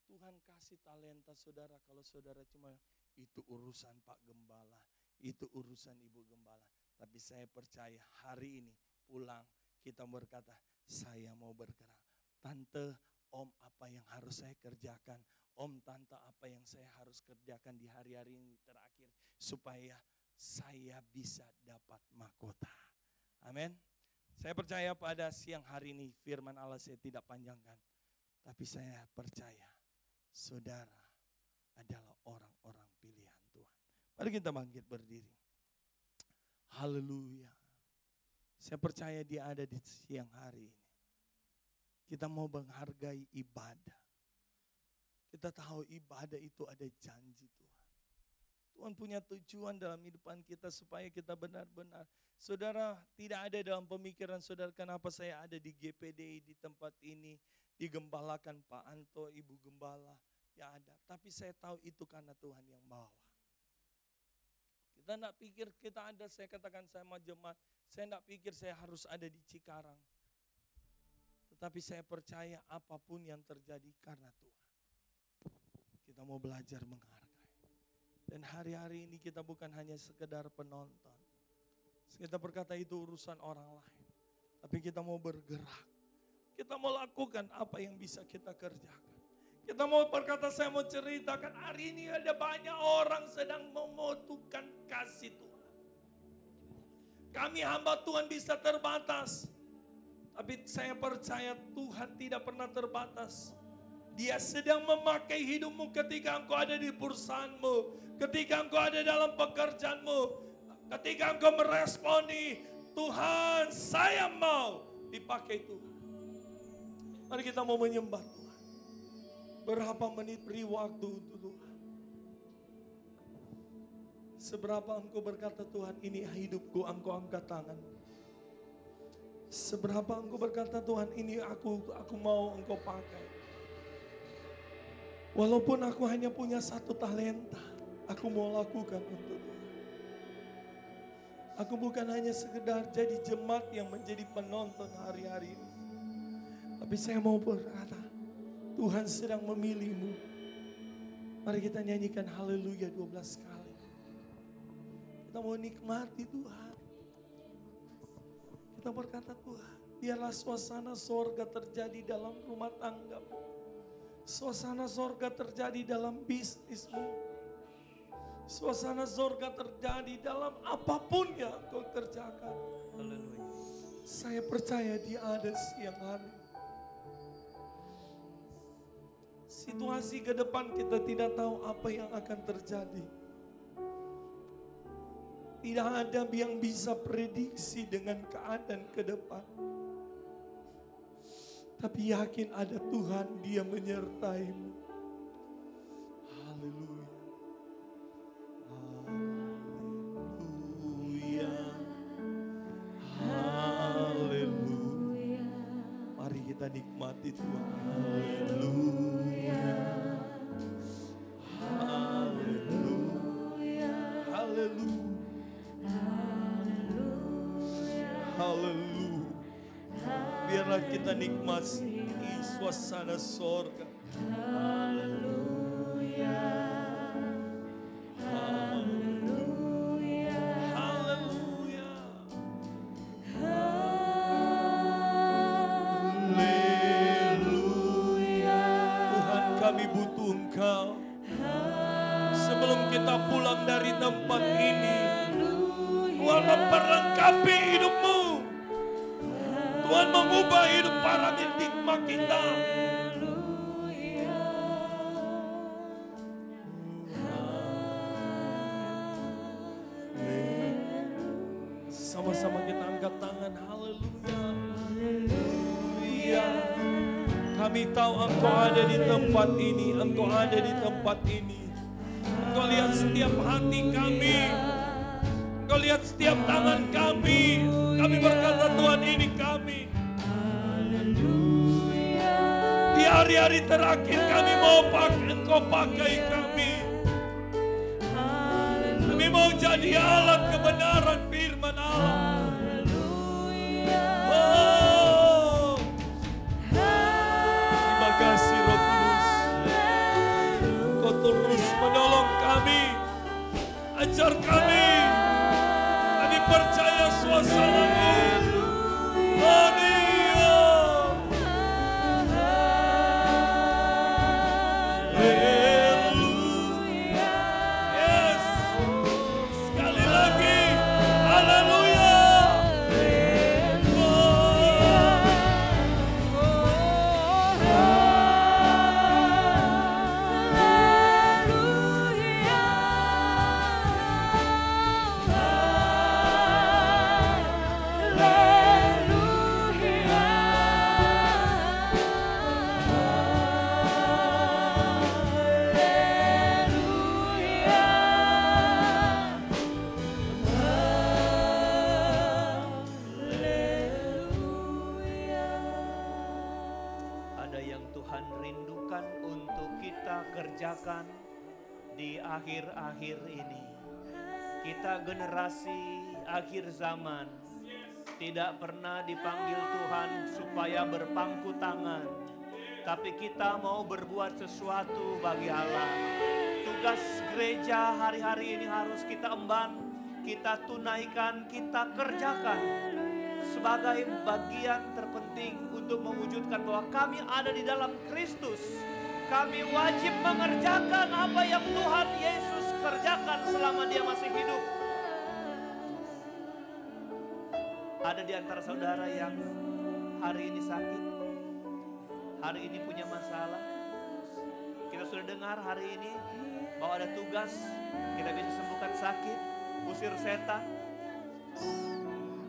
Tuhan kasih talenta saudara, kalau saudara cuma itu urusan Pak Gembala, itu urusan Ibu Gembala. Tapi saya percaya hari ini pulang kita berkata, saya mau bergerak. Tante, Om apa yang harus saya kerjakan? Om, Tante apa yang saya harus kerjakan di hari-hari ini terakhir supaya saya bisa dapat mahkota. Amin. Saya percaya pada siang hari ini firman Allah saya tidak panjangkan. Tapi saya percaya saudara adalah orang-orang pilihan Tuhan. Mari kita bangkit berdiri. Haleluya. Saya percaya dia ada di siang hari ini. Kita mau menghargai ibadah. Kita tahu ibadah itu ada janji Tuhan. Tuhan punya tujuan dalam kehidupan kita supaya kita benar-benar. Saudara, tidak ada dalam pemikiran saudara kenapa saya ada di GPD di tempat ini. Digembalakan Pak Anto, Ibu Gembala. Ya ada, tapi saya tahu itu karena Tuhan yang bawa. Kita tidak pikir kita ada, saya katakan saya mau jemaat. Saya tidak pikir saya harus ada di Cikarang. Tetapi saya percaya apapun yang terjadi karena Tuhan. Kita mau belajar menghargai. Dan hari-hari ini kita bukan hanya sekedar penonton. Kita berkata itu urusan orang lain. Tapi kita mau bergerak. Kita mau lakukan apa yang bisa kita kerjakan. Kita mau berkata, saya mau ceritakan hari ini ada banyak orang sedang membutuhkan kasih Tuhan. Kami hamba Tuhan bisa terbatas. Tapi saya percaya Tuhan tidak pernah terbatas. Dia sedang memakai hidupmu ketika engkau ada di perusahaanmu. Ketika engkau ada dalam pekerjaanmu. Ketika engkau meresponi, Tuhan saya mau dipakai Tuhan. Mari kita mau menyembah Tuhan. Berapa menit beri waktu untuk Tuhan. Seberapa engkau berkata Tuhan ini hidupku, engkau angkat tangan. Seberapa engkau berkata Tuhan ini aku mau engkau pakai. Walaupun aku hanya punya 1 talenta, aku mau lakukan untuk Tuhan. Aku bukan hanya sekedar jadi jemaat yang menjadi penonton hari-hari ini. Tapi saya mau berkata, Tuhan sedang memilihmu. Mari kita nyanyikan haleluya 12 kali. Kita mau nikmati Tuhan. Kita berkata Tuhan, biarlah suasana sorga terjadi dalam rumah tanggamu. Suasana sorga terjadi dalam bisnismu. Suasana sorga terjadi dalam apapun yang kau kerjakan. Haleluya. Saya percaya dia ada siang hari. Situasi ke depan kita tidak tahu apa yang akan terjadi. Tidak ada yang bisa prediksi dengan keadaan ke depan. Tapi yakin ada Tuhan, Dia menyertaimu. Haleluya. Haleluya. Haleluya. Mari kita nikmati Tuhan. Haleluya. Haleluya. Haleluya. Haleluya. Biarlah kita nikmati suasana sorga. Haleluya. Haleluya. Haleluya. Haleluya. Tuhan, kami butuh Engkau. Sebelum kita pulang dari tempat ini, Tuhan memperlengkapi hidupmu. Tuhan mengubah hidup paradigma kita. Sama-sama kita angkat tangan. Haleluya. Haleluya. Kami tahu Engkau ada di tempat ini. Engkau ada di tempat ini. Engkau lihat setiap hati kami. Engkau lihat setiap tangan kami. Kami berkata Tuhan ini kami. Di hari-hari terakhir kami mau Engkau pakai kami. Kami mau jadi alat kebenaran firman Allah. Oh, terima kasih Roh Kudus. Engkau terus menolong kami. Ajar kami. Kami percaya suasana-Mu. Maria. Haleluya. Yes. Sekali lagi. Haleluya. Tuhan rindukan untuk kita kerjakan di akhir-akhir ini. Kita generasi akhir zaman tidak pernah dipanggil Tuhan supaya berpangku tangan, tapi kita mau berbuat sesuatu bagi Allah. Tugas gereja hari-hari ini harus kita emban, kita tunaikan, kita kerjakan sebagai bagian terpenting untuk mewujudkan bahwa kami ada di dalam Kristus. Kami wajib mengerjakan apa yang Tuhan Yesus kerjakan selama Dia masih hidup. Ada di antara saudara yang hari ini sakit, hari ini punya masalah. Kita sudah dengar hari ini bahwa ada tugas, kita bisa sembuhkan sakit, usir setan,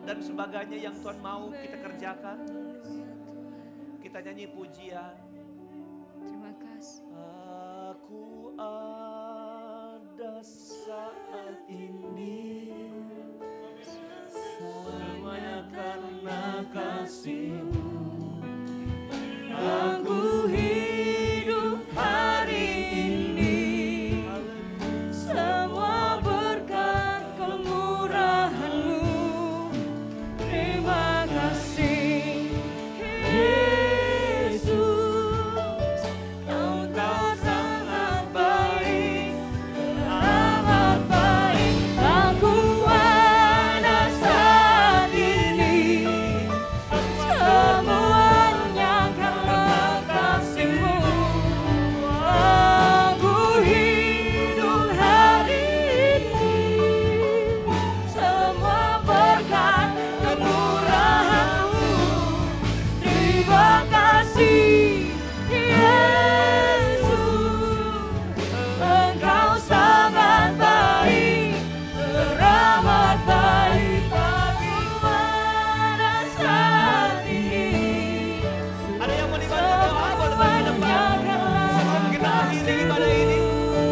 dan sebagainya yang Tuhan mau kita kerjakan. Kita nyanyi pujian. Terima kasih. Aku ada saat ini, semuanya karena kasih-Mu. Aku hidup hari ini, semua berkat kemurahan-Mu. Terima kasih Yesus, Engkau sangat baik, amat baik. Aku ada saat ini, semuanya karena kasih-Mu. Aku hidup hari ini, semua berkat kemurahan-Mu. Terima kasih Yesus, Engkau sangat baik, teramat baik bagiku pada saat ini. Ada yang mau dibantu doa, boleh bagi depan. Sebelum kita akhiri ibadah ini,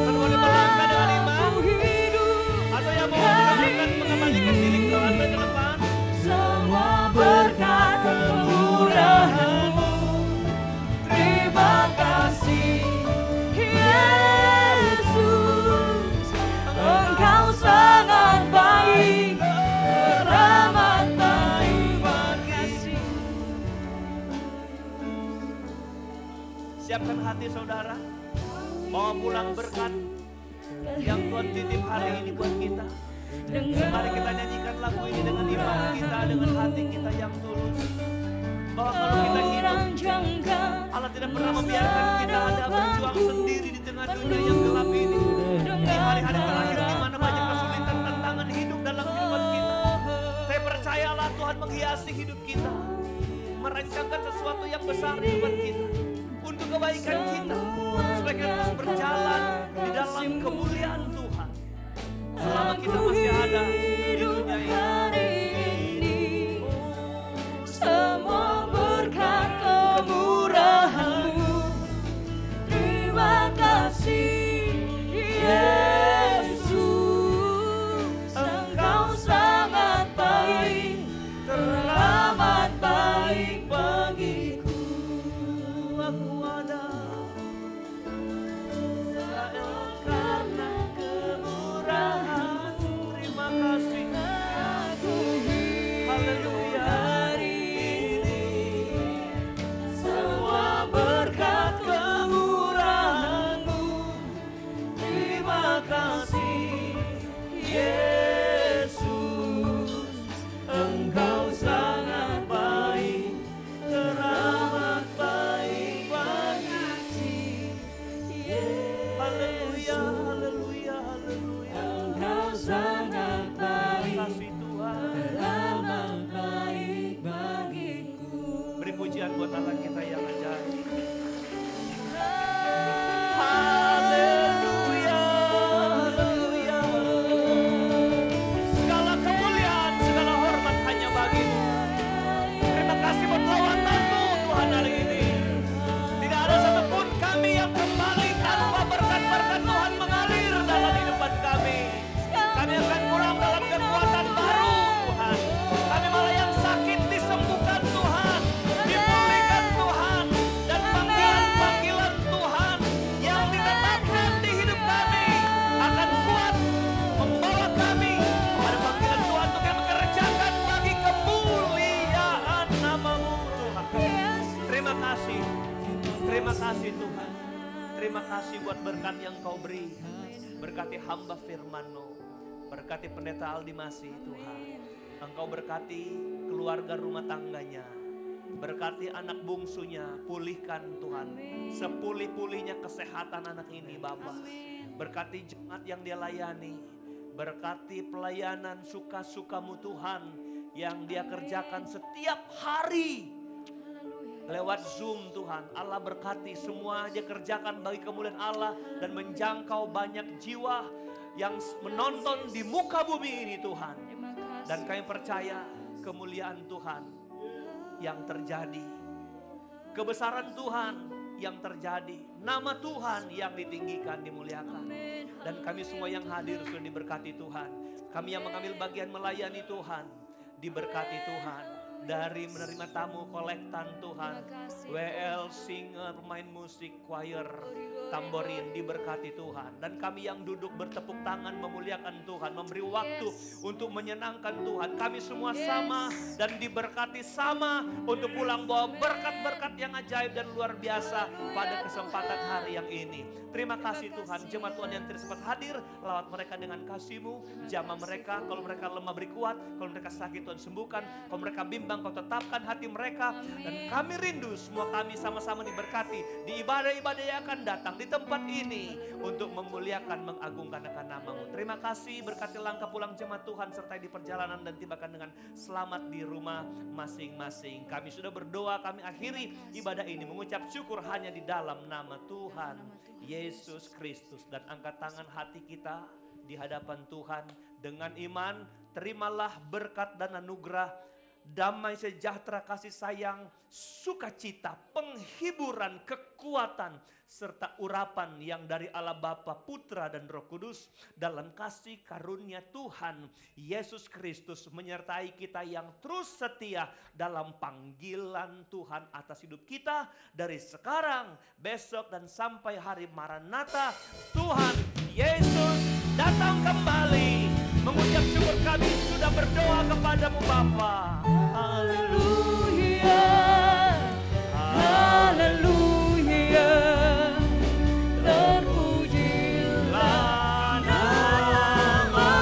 kan boleh melangkah dengan iman. Atau yang mau mendoakan mengembalikan diri ke Tuhan ke depan. Semua berkat kemurahan-Mu. Terima kasih Yesus, Engkau sangat baik, teramat baik bagiku. Siapkan hati saudara, bawa pulang berkat yang Tuhan titip hari ini buat kita. Mari kita nyanyikan lagu ini dengan iman kita, dengan hati kita yang tulus. Bahwa kalau kita hidup, Allah tidak pernah membiarkan kita ada berjuang sendiri di tengah dunia yang gelap ini. Di hari-hari terakhir di mana banyak kesulitan tantangan hidup dalam kehidupan kita. Saya percayalah Tuhan menghiasi hidup kita, merancangkan sesuatu yang besar di depan kita, untuk kebaikan kita, supaya kita terus berjalan di dalam kemuliaan Tuhan. Selama kita masih ada di dunia ini. Semua berkat kemurahan-Mu. Terima kasih Yesus, Engkau sangat baik, teramat baik bagiku. Aku ada karena Terima kasih Tuhan. Terima kasih buat berkat yang Kau beri. Berkati hamba firman-Mu. Berkati pendeta Aldi Masih Tuhan. Engkau berkati keluarga rumah tangganya. Berkati anak bungsunya. Pulihkan Tuhan. Sepulih-pulihnya kesehatan anak ini Bapa. Berkati jemaat yang dia layani. Berkati pelayanan suka-suka-Mu Tuhan. Yang dia kerjakan setiap hari. Lewat Zoom Tuhan, Allah berkati semua dia kerjakan bagi kemuliaan Allah dan menjangkau banyak jiwa yang menonton di muka bumi ini Tuhan. Dan kami percaya kemuliaan Tuhan yang terjadi, kebesaran Tuhan yang terjadi, nama Tuhan yang ditinggikan, dimuliakan. Dan kami semua yang hadir sudah diberkati Tuhan. Kami yang mengambil bagian melayani Tuhan, diberkati Tuhan. Dari menerima tamu kolektan Tuhan, WL, singer, pemain musik, choir, tamborin, diberkati Tuhan. Dan kami yang duduk bertepuk tangan memuliakan Tuhan, memberi waktu untuk menyenangkan Tuhan. Kami semua sama dan diberkati sama untuk pulang bawa berkat-berkat yang ajaib dan luar biasa pada kesempatan hari yang ini. Terima kasih Tuhan, jemaat Tuhan yang tidak sempat hadir, lawat mereka dengan kasih-Mu, jamah mereka, kalau mereka lemah beri kuat, kalau mereka sakit Tuhan sembuhkan, kalau mereka bimbang Kau tetapkan hati mereka. Dan kami rindu semua kami sama-sama diberkati di ibadah-ibadah yang akan datang di tempat ini untuk memuliakan, mengagungkan akan nama-Mu. Terima kasih, berkati langkah pulang jemaat Tuhan serta di perjalanan dan tibakan dengan selamat di rumah masing-masing. Kami sudah berdoa, kami akhiri ibadah ini mengucap syukur hanya di dalam nama Tuhan Yesus Kristus. Dan angkat tangan hati kita di hadapan Tuhan dengan iman. Terimalah berkat dan anugerah, damai sejahtera, kasih sayang, sukacita, penghiburan, kekuatan, serta urapan yang dari Allah Bapa, Putra dan Roh Kudus dalam kasih karunia Tuhan Yesus Kristus menyertai kita yang terus setia dalam panggilan Tuhan atas hidup kita dari sekarang, besok dan sampai hari Maranatha. Tuhan Yesus datang kembali. Mengucap syukur kami sudah berdoa kepadamu Bapa. Haleluya, haleluya, terpujilah nama-Mu.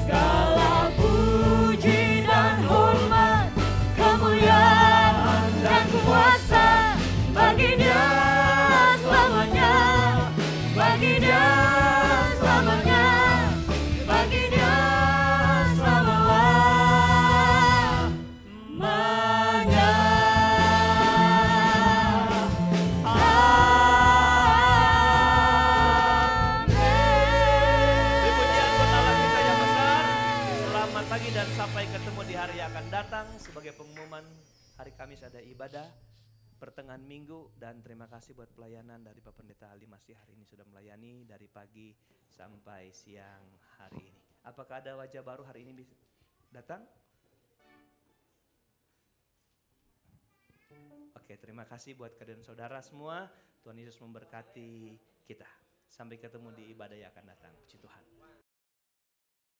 Segala puji dan hormat, kemuliaan dan kuasa bagi Dia selamanya, bagi Dia selamanya, bagi Dia selama-lamanya. Amin. Pujian buat Allah kita yang besar. Selamat pagi dan sampai ketemu di hari yang akan datang. Sebagai pengumuman, hari Kamis ada ibadah pertengahan minggu, dan terima kasih buat pelayanan dari Pak Pendeta Ali Masih hari ini sudah melayani dari pagi sampai siang hari ini. Apakah ada wajah baru hari ini bisa datang? Oke, terima kasih buat kalian saudara semua. Tuhan Yesus memberkati kita. Sampai ketemu di ibadah yang akan datang. Puji Tuhan.